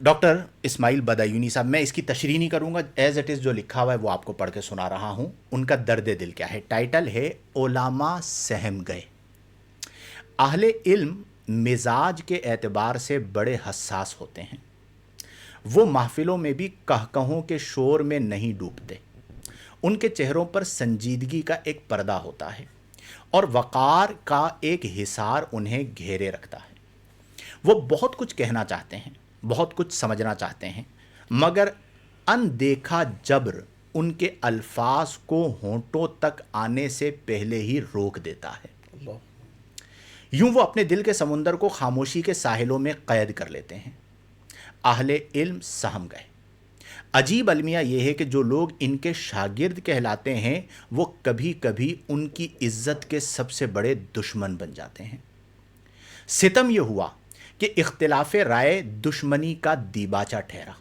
ڈاکٹر اسماعیل بدایونی صاحب. میں اس کی تشریح نہیں کروں گا، ایز اٹ از جو لکھا ہوا ہے وہ آپ کو پڑھ کے سنا رہا ہوں. ان کا درد دل کیا ہے. ٹائٹل ہے علماء سہم گئے. اہل علم مزاج کے اعتبار سے بڑے حساس ہوتے ہیں. وہ محفلوں میں بھی کہکہوں کے شور میں نہیں ڈوبتے. ان کے چہروں پر سنجیدگی کا ایک پردہ ہوتا ہے اور وقار کا ایک حصار انہیں گھیرے رکھتا ہے. وہ بہت کچھ کہنا چاہتے ہیں، بہت کچھ سمجھنا چاہتے ہیں، مگر اندیکھا جبر ان کے الفاظ کو ہونٹوں تک آنے سے پہلے ہی روک دیتا ہے. اللہ. یوں وہ اپنے دل کے سمندر کو خاموشی کے ساحلوں میں قید کر لیتے ہیں. اہل علم سہم گئے. عجیب المیہ یہ ہے کہ جو لوگ ان کے شاگرد کہلاتے ہیں وہ کبھی کبھی ان کی عزت کے سب سے بڑے دشمن بن جاتے ہیں. ستم یہ ہوا کہ اختلاف رائے دشمنی کا دیباچہ ٹھہرا.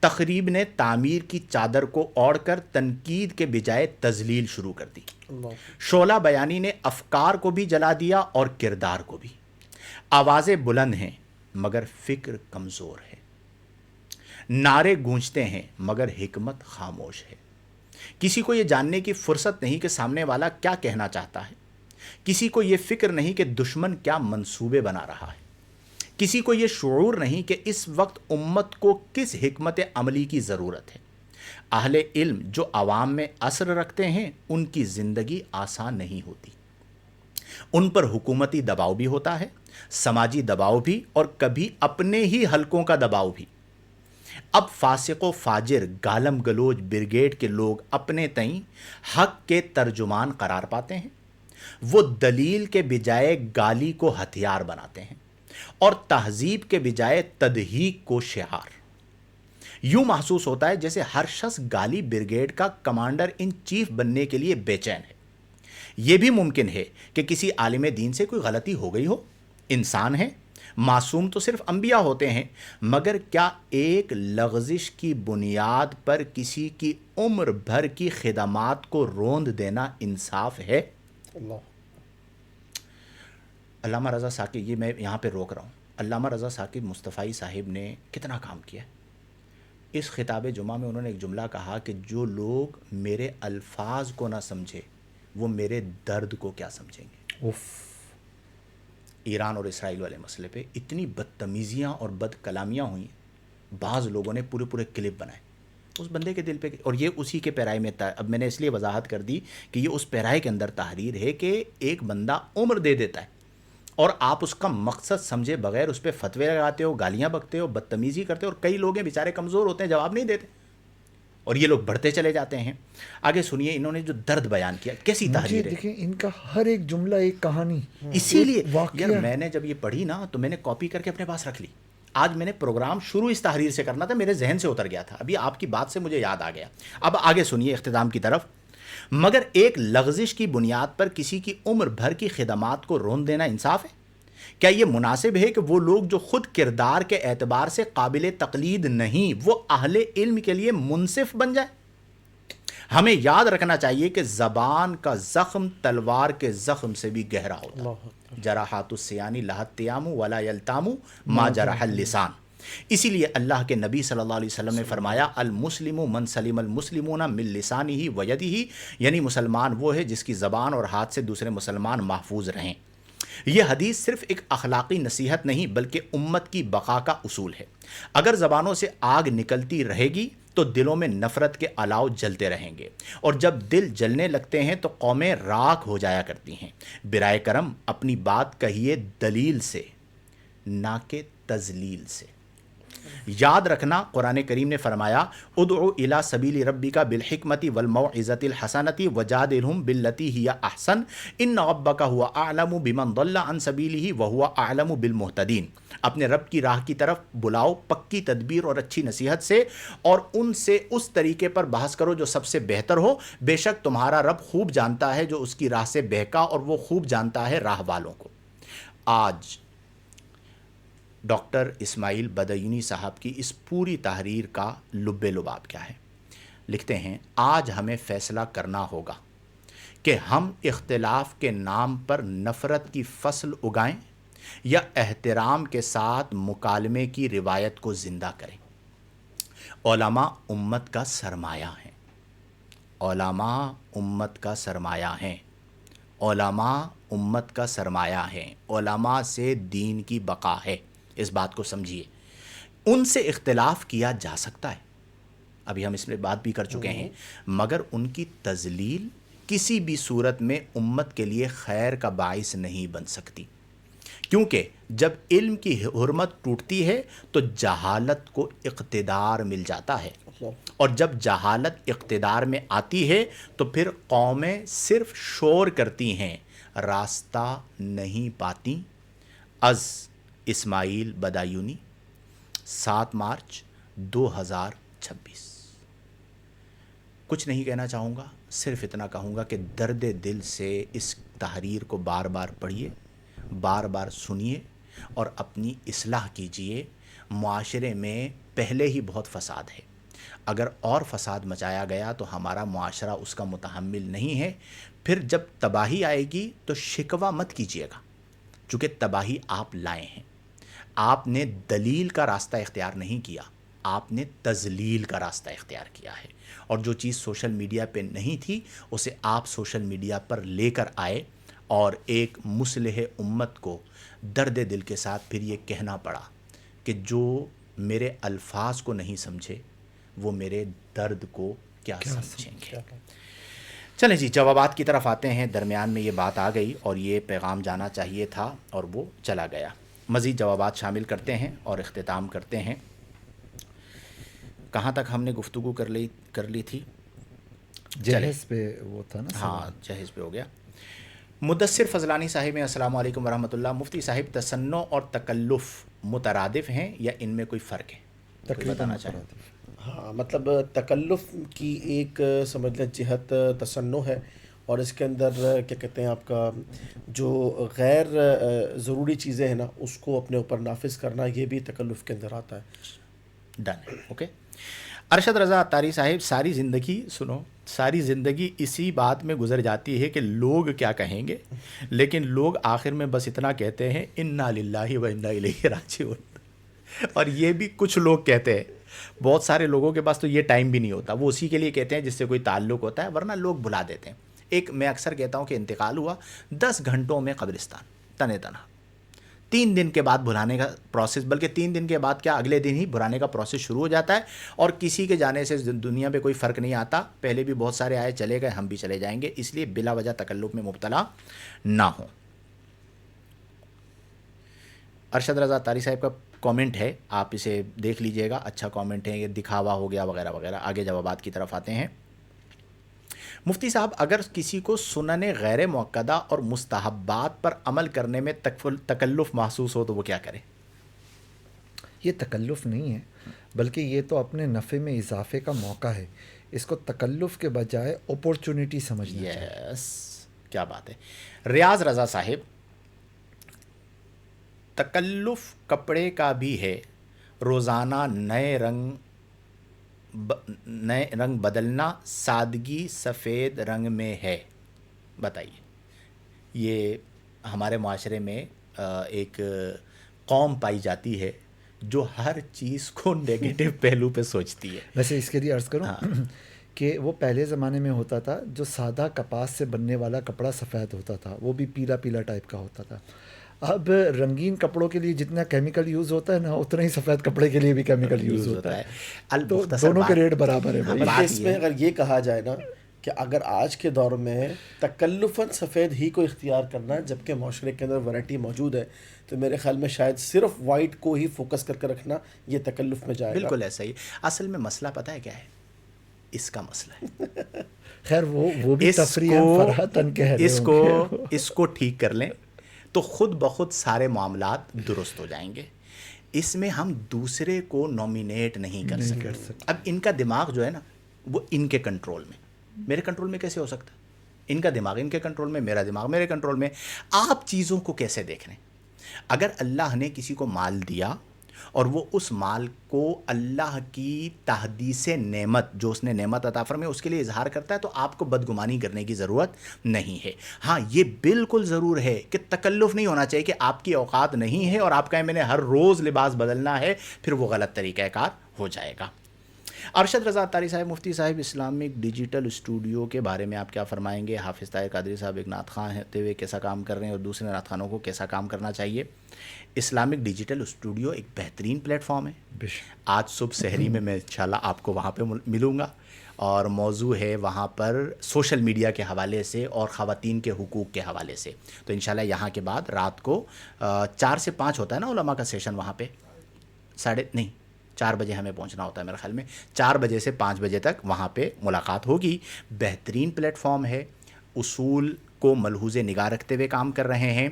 تقریب نے تعمیر کی چادر کو اوڑھ کر تنقید کے بجائے تذلیل شروع کر دی. اللہ. شعلہ بیانی نے افکار کو بھی جلا دیا اور کردار کو بھی. آوازیں بلند ہیں مگر فکر کمزور ہے. نعرے گونجتے ہیں مگر حکمت خاموش ہے. کسی کو یہ جاننے کی فرصت نہیں کہ سامنے والا کیا کہنا چاہتا ہے. کسی کو یہ فکر نہیں کہ دشمن کیا منصوبے بنا رہا ہے. کسی کو یہ شعور نہیں کہ اس وقت امت کو کس حکمت عملی کی ضرورت ہے. اہل علم جو عوام میں اثر رکھتے ہیں ان کی زندگی آسان نہیں ہوتی. ان پر حکومتی دباؤ بھی ہوتا ہے، سماجی دباؤ بھی، اور کبھی اپنے ہی حلقوں کا دباؤ بھی. اب فاسق و فاجر گالم گلوچ بریگیڈ کے لوگ اپنے تئیں حق کے ترجمان قرار پاتے ہیں. وہ دلیل کے بجائے گالی کو ہتھیار بناتے ہیں اور تہذیب کے بجائے تدہیق کو شعار. یوں محسوس ہوتا ہے جیسے ہر شخص گالی بریگیڈ کا کمانڈر ان چیف بننے کے لیے بے چین ہے. یہ بھی ممکن ہے کہ کسی عالم دین سے کوئی غلطی ہو گئی ہو. انسان ہے، معصوم تو صرف انبیاء ہوتے ہیں، مگر کیا ایک لغزش کی بنیاد پر کسی کی عمر بھر کی خدمات کو روند دینا انصاف ہے؟ اللہ. علامہ رضا ثاقب، یہ میں یہاں پہ روک رہا ہوں. علامہ رضا ثاقب مصطفی صاحب نے کتنا کام کیا. اس خطاب جمعہ میں انہوں نے ایک جملہ کہا کہ جو لوگ میرے الفاظ کو نہ سمجھے وہ میرے درد کو کیا سمجھیں گے. اوف. ایران اور اسرائیل والے مسئلے پہ اتنی بدتمیزیاں اور بد کلامیاں ہوئیں. بعض لوگوں نے پورے پورے کلپ بنائے اس بندے کے دل پہ، اور یہ اسی کے پیرائے میں تھا. اب میں نے اس لیے وضاحت کر دی کہ یہ اس پیرائے کے اندر تحریر ہے کہ ایک بندہ عمر دے دیتا ہے اور آپ اس کا مقصد سمجھے بغیر اس پہ فتوے لگاتے ہو، گالیاں بکتے ہو، بدتمیزی کرتے ہو. اور کئی لوگ ہیں بیچارے کمزور ہوتے ہیں، جواب نہیں دیتے اور یہ لوگ بڑھتے چلے جاتے ہیں. آگے سنیے انہوں نے جو درد بیان کیا، کیسی تحریر ہے. دیکھیں ان کا ہر ایک جملہ ایک کہانی. اسی لیے واقعہ. یار میں نے جب یہ پڑھی نا تو میں نے کاپی کر کے اپنے پاس رکھ لی. آج میں نے پروگرام شروع اس تحریر سے کرنا تھا، میرے ذہن سے اتر گیا تھا، ابھی آپ کی بات سے مجھے یاد آ گیا. اب آگے سنیے اختتام کی طرف. مگر ایک لغزش کی بنیاد پر کسی کی عمر بھر کی خدمات کو روند دینا انصاف ہے؟ کیا یہ مناسب ہے کہ وہ لوگ جو خود کردار کے اعتبار سے قابل تقلید نہیں وہ اہل علم کے لیے منصف بن جائے؟ ہمیں یاد رکھنا چاہیے کہ زبان کا زخم تلوار کے زخم سے بھی گہرا ہوتا ہے. جراحات السیانی لہت تیام ولا یلتام ما جرح اللسان. اسی لیے اللہ کے نبی صلی اللہ علیہ وسلم نے فرمایا المسلم من سلم المسلمون من لسانہ و یدہ، یعنی مسلمان وہ ہے جس کی زبان اور ہاتھ سے دوسرے مسلمان محفوظ رہیں. یہ حدیث صرف ایک اخلاقی نصیحت نہیں بلکہ امت کی بقا کا اصول ہے. اگر زبانوں سے آگ نکلتی رہے گی تو دلوں میں نفرت کے الاؤ جلتے رہیں گے، اور جب دل جلنے لگتے ہیں تو قومیں راکھ ہو جایا کرتی ہیں۔ برائے کرم اپنی بات کہیے دلیل سے، نہ کہ تذلیل سے۔ یاد رکھنا قرآن کریم نے فرمایا ادعو الی سبیل ربک بالحکمت والموعظۃ الحسنۃ وجادلہم باللتی ہی احسن ان ربک هو اعلم بمن ضل عن سبیلہ وہو اعلم بالمہتدین۔ اپنے رب کی راہ کی طرف بلاؤ پکی تدبیر اور اچھی نصیحت سے، اور ان سے اس طریقے پر بحث کرو جو سب سے بہتر ہو، بے شک تمہارا رب خوب جانتا ہے جو اس کی راہ سے بہکا، اور وہ خوب جانتا ہے راہ والوں کو۔ آج ڈاکٹر اسماعیل بدایونی صاحب کی اس پوری تحریر کا لب لباب کیا ہے؟ لکھتے ہیں آج ہمیں فیصلہ کرنا ہوگا کہ ہم اختلاف کے نام پر نفرت کی فصل اگائیں یا احترام کے ساتھ مکالمے کی روایت کو زندہ کریں۔ علماء امت کا سرمایہ ہیں، علماء امت کا سرمایہ ہیں، علماء امت کا سرمایہ ہیں، علماء سے دین کی بقا ہے۔ اس بات کو سمجھیے، ان سے اختلاف کیا جا سکتا ہے، ابھی ہم اس میں بات بھی کر چکے ہیں، مگر ان کی تذلیل کسی بھی صورت میں امت کے لیے خیر کا باعث نہیں بن سکتی، کیونکہ جب علم کی حرمت ٹوٹتی ہے تو جہالت کو اقتدار مل جاتا ہے، اور جب جہالت اقتدار میں آتی ہے تو پھر قومیں صرف شور کرتی ہیں، راستہ نہیں پاتی۔ از اسماعیل بدایونی 7 مارچ 2026۔ کچھ نہیں کہنا چاہوں گا، صرف اتنا کہوں گا کہ درد دل سے اس تحریر کو بار بار پڑھیے، بار بار سنیے اور اپنی اصلاح کیجیے۔ معاشرے میں پہلے ہی بہت فساد ہے، اگر اور فساد مچایا گیا تو ہمارا معاشرہ اس کا متحمل نہیں ہے۔ پھر جب تباہی آئے گی تو شکوہ مت کیجیے گا، چونکہ تباہی آپ لائے ہیں۔ آپ نے دلیل کا راستہ اختیار نہیں کیا، آپ نے تذلیل کا راستہ اختیار کیا ہے، اور جو چیز سوشل میڈیا پہ نہیں تھی اسے آپ سوشل میڈیا پر لے کر آئے، اور ایک مصلح امت کو درد دل کے ساتھ پھر یہ کہنا پڑا کہ جو میرے الفاظ کو نہیں سمجھے وہ میرے درد کو کیا سمجھیں گے۔ چلیں جی، جوابات کی طرف آتے ہیں۔ درمیان میں یہ بات آ گئی اور یہ پیغام جانا چاہیے تھا اور وہ چلا گیا۔ مزید جوابات شامل کرتے ہیں اور اختتام کرتے ہیں۔ کہاں تک ہم نے گفتگو کر لی تھی؟ جہیز پہ وہ تھا نا، ہاں جہیز پہ ہو گیا۔ مدثر فضلانی صاحب میں السلام علیکم ورحمۃ اللہ۔ مفتی صاحب تصنع اور تکلف مترادف ہیں یا ان میں کوئی فرق ہے؟ کوئی بتانا چاہیں؟ ہاں، مطلب تکلف کی ایک سمجھ لیں جہت تصنع ہے، اور اس کے اندر کیا کہتے ہیں آپ کا جو غیر ضروری چیزیں ہیں نا اس کو اپنے اوپر نافذ کرنا، یہ بھی تکلف کے اندر آتا ہے۔ ڈن ہے، اوکے۔ ارشد رضا عطاری صاحب، ساری زندگی اسی بات میں گزر جاتی ہے کہ لوگ کیا کہیں گے، لیکن لوگ آخر میں بس اتنا کہتے ہیں انا للہ و انا الیہ راجعون، اور یہ بھی کچھ لوگ کہتے ہیں، بہت سارے لوگوں کے پاس تو یہ ٹائم بھی نہیں ہوتا، وہ اسی کے لیے کہتے ہیں جس سے کوئی تعلق ہوتا ہے، ورنہ لوگ بھلا دیتے ہیں۔ ایک میں اکثر کہتا ہوں کہ انتقال ہوا 10 گھنٹوں میں قبرستان تنہ تنہا، 3 دن کے بعد بھلانے کا پروسیس، بلکہ 3 دن کے بعد کیا اگلے دن ہی بھلانے کا پروسیس شروع ہو جاتا ہے، اور کسی کے جانے سے دنیا پہ کوئی فرق نہیں آتا۔ پہلے بھی بہت سارے آئے چلے گئے، ہم بھی چلے جائیں گے، اس لیے بلا وجہ تکلف میں مبتلا نہ ہوں۔ ارشد رضا طاری صاحب کا کامنٹ ہے، آپ اسے دیکھ لیجئے گا، اچھا کامنٹ ہے، یہ دکھاوا ہو گیا وغیرہ وغیرہ۔ آگے جوابات کی طرف آتے ہیں۔ مفتی صاحب، اگر کسی کو سنن غیر مؤکدہ اور مستحبات پر عمل کرنے میں تکلف محسوس ہو تو وہ کیا کرے؟ یہ تکلف نہیں ہے، بلکہ یہ تو اپنے نفع میں اضافے کا موقع ہے، اس کو تکلف کے بجائے اپورچونٹی سمجھنا چاہیے۔ یس، کیا بات ہے۔ ریاض رضا صاحب، تکلف کپڑے کا بھی ہے، روزانہ نئے رنگ بدلنا سادگی سفید رنگ میں ہے، بتائیے۔ یہ ہمارے معاشرے میں ایک قوم پائی جاتی ہے جو ہر چیز کو نیگیٹو پہلو پہ سوچتی ہے۔ ویسے اس کے لیے عرض کروں کہ وہ پہلے زمانے میں ہوتا تھا، جو سادہ کپاس سے بننے والا کپڑا سفید ہوتا تھا، وہ بھی پیلا پیلا ٹائپ کا ہوتا تھا۔ اب رنگین کپڑوں کے لیے جتنا کیمیکل یوز ہوتا ہے نا اتنا ہی سفید کپڑے کے لیے بھی کیمیکل یوز ہوتا ہے. تو المختصر دونوں کے بات- ریٹ برابر ہے بھائی. بلکہ اس میں اگر یہ کہا جائے نا کہ اگر آج کے دور میں تکلفاً سفید ہی کو اختیار کرنا ہے جبکہ معاشرے کے اندر ورائٹی موجود ہے تو میرے خیال میں شاید صرف وائٹ کو ہی فوکس کر کے رکھنا یہ تکلف میں جائے گا. بالکل ایسا ہی. اصل میں مسئلہ پتہ ہے کیا ہے؟ اس کا مسئلہ ہے خیر وہ بھی تفریح فراہتاً کہہ رہے ہوں گے. اس کو ٹھیک کر لیں تو خود بخود سارے معاملات درست ہو جائیں گے. اس میں ہم دوسرے کو نومینیٹ نہیں کر سکتے. اب ان کا دماغ جو ہے نا وہ ان کے کنٹرول میں، میرے کنٹرول میں کیسے ہو سکتا ہے؟ ان کا دماغ ان کے کنٹرول میں، میرا دماغ میرے کنٹرول میں. آپ چیزوں کو کیسے دیکھ رہے ہیں؟ اگر اللہ نے کسی کو مال دیا اور وہ اس مال کو اللہ کی تحدیث نعمت جو اس نے نعمت عطا فرمائی اس کے لیے اظہار کرتا ہے تو آپ کو بدگمانی کرنے کی ضرورت نہیں ہے. ہاں یہ بالکل ضرور ہے کہ تکلف نہیں ہونا چاہیے کہ آپ کی اوقات نہیں ہے اور آپ کہیں میں نے ہر روز لباس بدلنا ہے، پھر وہ غلط طریقہ کار ہو جائے گا. ارشد رضا اتاری صاحب، مفتی صاحب، اسلامک ڈیجیٹل اسٹوڈیو کے بارے میں آپ کیا فرمائیں گے؟ حافظ طاہر قادری صاحب ایک نعت خواں ہوتے ہوئے کیسا کام کر رہے ہیں اور دوسرے نعت خوانوں کو کیسا کام کرنا چاہیے؟ اسلامک ڈیجیٹل اسٹوڈیو ایک بہترین پلیٹ فارم ہے. آج صبح سحری میں انشاءاللہ آپ کو وہاں پہ ملوں گا اور موضوع ہے وہاں پر سوشل میڈیا کے حوالے سے اور خواتین کے حقوق کے حوالے سے. تو انشاءاللہ یہاں کے بعد رات کو 4 سے 5 ہوتا ہے نا علماء کا سیشن، وہاں پہ 4 بجے ہمیں پہنچنا ہوتا ہے میرے خیال میں، 4 بجے سے 5 بجے تک وہاں پہ ملاقات ہوگی. بہترین پلیٹ فارم ہے، اصول کو ملحوظ نگاہ رکھتے ہوئے کام کر رہے ہیں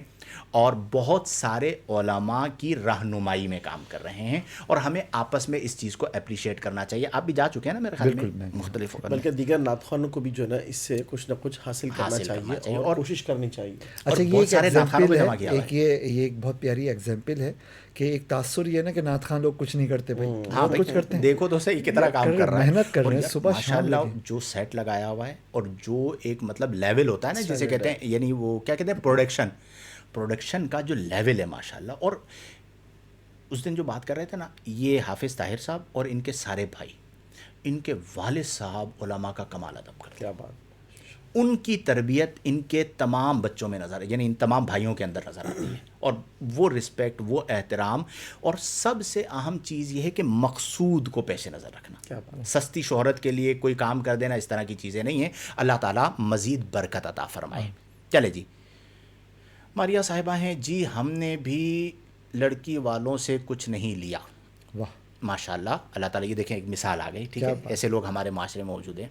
اور بہت سارے علماء کی رہنمائی میں کام کر رہے ہیں اور ہمیں آپس میں اس چیز کو اپریشیٹ کرنا چاہیے. آپ بھی جا چکے ہیں نا میرے خیال میں مختلف بلکہ دیگر نعت خوانوں کو بھی جو ہے نا اس سے کچھ نہ کچھ حاصل کرنا چاہیے اور کوشش کرنی چاہیے. اچھا یہ ایک ایگزامپل ہے، یہ ایک بہت پیاری ایگزامپل ہے کہ ایک تاثر یہ ہے نا کہ نعت خواں لوگ کچھ نہیں کرتے بھائی. ہاں کچھ کرتے ہیں، دیکھو تو صحیح کتنا کام کر رہا ہے، محنت کر رہے ہیں صبح ماشاء شام. اللہ جو سیٹ لگایا ہوا ہے اور جو ایک مطلب لیول ہوتا ہے نا جسے کہتے ہیں، یعنی وہ کیا کہتے ہیں، پروڈکشن کا جو لیول ہے ماشاء اللہ. اور اس دن جو بات کر رہے تھے نا، یہ حافظ طاہر صاحب اور ان کے سارے بھائی، ان کے والد صاحب علماء کا کمال ادب کرتے ہیں. کیا بات. ان کی تربیت ان کے تمام بچوں میں نظر، یعنی ان تمام بھائیوں کے اندر نظر آتی ہے. اور وہ رسپیکٹ، وہ احترام، اور سب سے اہم چیز یہ ہے کہ مقصود کو پیش نظر رکھنا. سستی شہرت کے لیے کوئی کام کر دینا، اس طرح کی چیزیں نہیں ہیں. اللہ تعالیٰ مزید برکت عطا فرمائے. چلے جی، ماریا صاحبہ ہیں جی، ہم نے بھی لڑکی والوں سے کچھ نہیں لیا. واہ ماشاء اللہ، اللہ تعالیٰ. یہ دیکھیں ایک مثال آ گئی. ٹھیک ہے، ایسے لوگ ہمارے معاشرے میں موجود ہیں.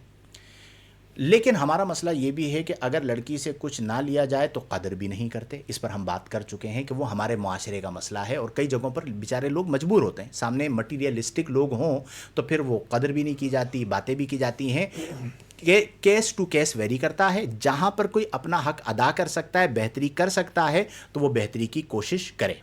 لیکن ہمارا مسئلہ یہ بھی ہے کہ اگر لڑکی سے کچھ نہ لیا جائے تو قدر بھی نہیں کرتے. اس پر ہم بات کر چکے ہیں کہ وہ ہمارے معاشرے کا مسئلہ ہے اور کئی جگہوں پر بیچارے لوگ مجبور ہوتے ہیں. سامنے مٹیریلسٹک لوگ ہوں تو پھر وہ قدر بھی نہیں کی جاتی، باتیں بھی کی جاتی ہیں. کہ کیس ٹو کیس ویری کرتا ہے. جہاں پر کوئی اپنا حق ادا کر سکتا ہے، بہتری کر سکتا ہے تو وہ بہتری کی کوشش کرے.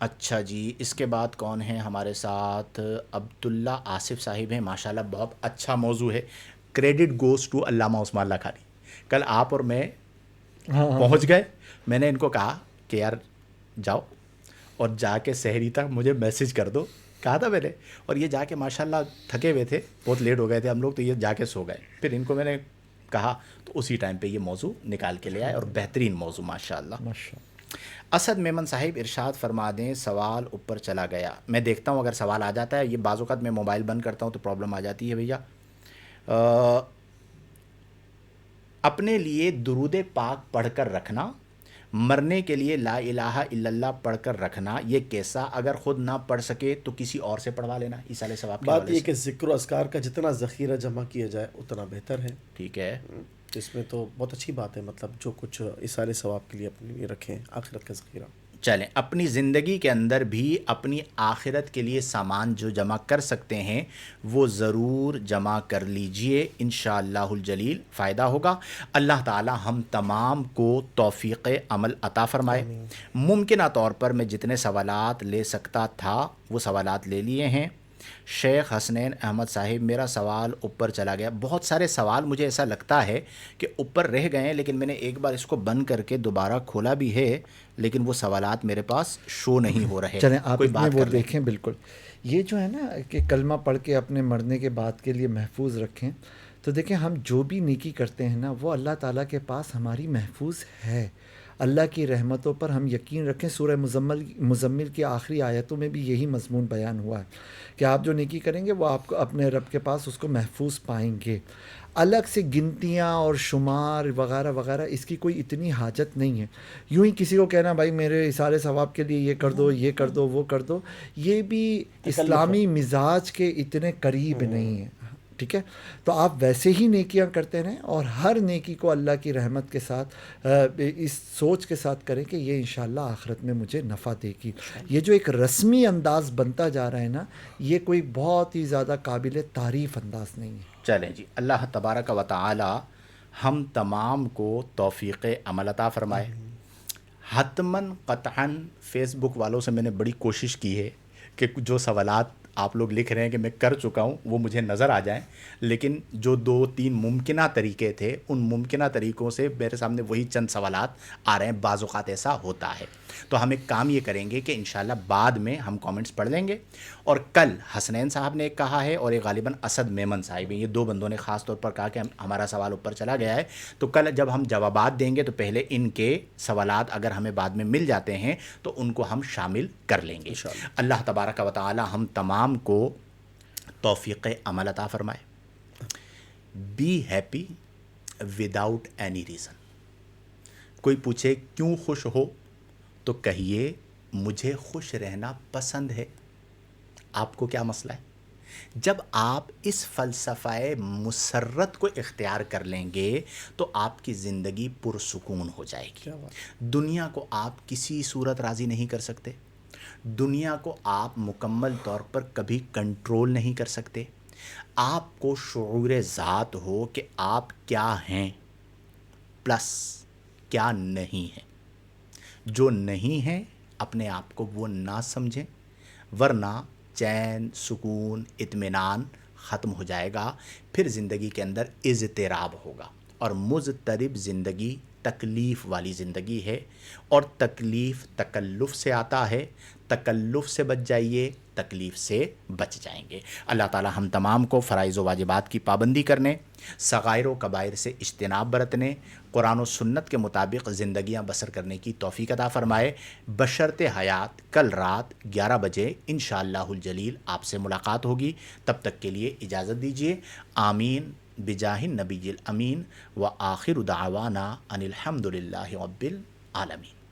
اچھا جی، اس کے بعد کون ہیں ہمارے ساتھ؟ عبداللہ آصف صاحب ہیں. ماشاءاللہ بہت اچھا موضوع ہے. کریڈٹ گوز ٹو علامہ عثمان اللہ خانی. کل آپ اور میں پہنچ گئے. میں نے ان کو کہا کہ یار جاؤ اور جا کے سحری تک مجھے میسج کر دو، کہا تھا میں نے. اور یہ جا کے ماشاءاللہ تھکے ہوئے تھے، بہت لیٹ ہو گئے تھے ہم لوگ، تو یہ جا کے سو گئے. پھر ان کو میں نے کہا تو اسی ٹائم پہ یہ موضوع نکال کے لے آئے اور بہترین موضوع ماشاءاللہ. اسد میمن صاحب ارشاد فرما دیں. سوال اوپر چلا گیا، میں دیکھتا ہوں اگر سوال آ جاتا ہے. یہ بعض اوقات میں موبائل بند کرتا ہوں تو پرابلم آ جاتی ہے بھیا. اپنے لیے درود پاک پڑھ کر رکھنا، مرنے کے لیے لا الہ الا اللہ پڑھ کر رکھنا، یہ کیسا؟ اگر خود نہ پڑھ سکے تو کسی اور سے پڑھوا لینا. ایصال ثواب کی بات یہ کہ ذکر و اذکار کا جتنا ذخیرہ جمع کیا جائے اتنا بہتر ہے. ٹھیک ہے، اس میں تو بہت اچھی بات ہے. مطلب جو کچھ ایصال ثواب کے لیے اپنے لیے رکھیں، آخرت کا ذخیرہ. چلیں، اپنی زندگی کے اندر بھی اپنی آخرت کے لیے سامان جو جمع کر سکتے ہیں وہ ضرور جمع کر لیجئے، انشاءاللہ الجلیل فائدہ ہوگا. اللہ تعالی ہم تمام کو توفیق عمل عطا فرمائے. ممکنہ طور پر میں جتنے سوالات لے سکتا تھا وہ سوالات لے لیے ہیں. شیخ حسنین احمد صاحب، میرا سوال اوپر چلا گیا. بہت سارے سوال مجھے ایسا لگتا ہے کہ اوپر رہ گئے ہیں، لیکن میں نے ایک بار اس کو بند کر کے دوبارہ کھولا بھی ہے لیکن وہ سوالات میرے پاس شو نہیں ہو رہے. چلیں آپ میں وہ دیکھیں. بالکل یہ جو ہے نا کہ کلمہ پڑھ کے اپنے مرنے کے بعد کے لیے محفوظ رکھیں. تو دیکھیں ہم جو بھی نیکی کرتے ہیں نا وہ اللہ تعالیٰ کے پاس ہماری محفوظ ہے. اللہ کی رحمتوں پر ہم یقین رکھیں. سورہ مزمل کی آخری آیتوں میں بھی یہی مضمون بیان ہوا ہے کہ آپ جو نیکی کریں گے وہ آپ کو اپنے رب کے پاس اس کو محفوظ پائیں گے. الگ سے گنتیاں اور شمار وغیرہ وغیرہ اس کی کوئی اتنی حاجت نہیں ہے. یوں ہی کسی کو کہنا بھائی میرے اثارِ ثواب کے لیے یہ کر دو، یہ کر دو، وہ کر دو، یہ بھی اسلامی مزاج کے اتنے قریب نہیں ہے. ٹھیک ہے، تو آپ ویسے ہی نیکیاں کرتے رہیں اور ہر نیکی کو اللہ کی رحمت کے ساتھ اس سوچ کے ساتھ کریں کہ یہ انشاءاللہ آخرت میں مجھے نفع دے گی. یہ جو ایک رسمی انداز بنتا جا رہا ہے نا، یہ کوئی بہت ہی زیادہ قابل تعریف انداز نہیں ہے. چلیں جی، اللہ تبارک و تعالی ہم تمام کو توفیق عمل عطا فرمائے. حتماً قطعاً فیس بک والوں سے میں نے بڑی کوشش کی ہے کہ جو سوالات آپ لوگ لکھ رہے ہیں کہ میں کر چکا ہوں وہ مجھے نظر آ جائیں، لیکن جو 2-3 ممکنہ طریقے تھے ان ممکنہ طریقوں سے میرے سامنے وہی چند سوالات آ رہے ہیں. بعض اوقات ایسا ہوتا ہے، تو ہم ایک کام یہ کریں گے کہ انشاءاللہ بعد میں ہم کامنٹس پڑھ لیں گے. اور کل حسنین صاحب نے ایک کہا ہے اور ایک غالباً اسد میمن صاحب ہیں، یہ 2 بندوں نے خاص طور پر کہا کہ ہمارا سوال اوپر چلا گیا ہے، تو کل جب ہم جوابات دیں گے تو پہلے ان کے سوالات اگر ہمیں بعد میں مل جاتے ہیں تو ان کو ہم شامل کر لیں گے. اللہ تبارک و تعالی ہم تمام کو توفیق عمل عطا فرمائے. Be happy without any reason. کوئی پوچھے کیوں خوش ہو تو کہیے مجھے خوش رہنا پسند ہے. آپ کو کیا مسئلہ ہے؟ جب آپ اس فلسفہ مسرت کو اختیار کر لیں گے تو آپ کی زندگی پرسکون ہو جائے گی. دنیا کو آپ کسی صورت راضی نہیں کر سکتے، دنیا کو آپ مکمل طور پر کبھی کنٹرول نہیں کر سکتے. آپ کو شعور ذات ہو کہ آپ کیا ہیں پلس کیا نہیں ہیں. جو نہیں ہیں اپنے آپ کو وہ نہ سمجھیں، ورنہ چین، سکون، اطمینان ختم ہو جائے گا. پھر زندگی کے اندر اضطراب ہوگا، اور مضطرب زندگی تکلیف والی زندگی ہے، اور تکلیف تکلف سے آتا ہے. تکلف سے بچ جائیے، تکلیف سے بچ جائیں گے. اللہ تعالی ہم تمام کو فرائض و واجبات کی پابندی کرنے، صغائر و کبائر سے اجتناب برتنے، قرآن و سنت کے مطابق زندگیاں بسر کرنے کی توفیق عطا فرمائے. بشرط حیات کل رات 11 بجے انشاءاللہ الجلیل آپ سے ملاقات ہوگی. تب تک کے لیے اجازت دیجیے. آمین بجاہ النبی الامین، وآخر دعوانا ان الحمد للہ رب العالمین.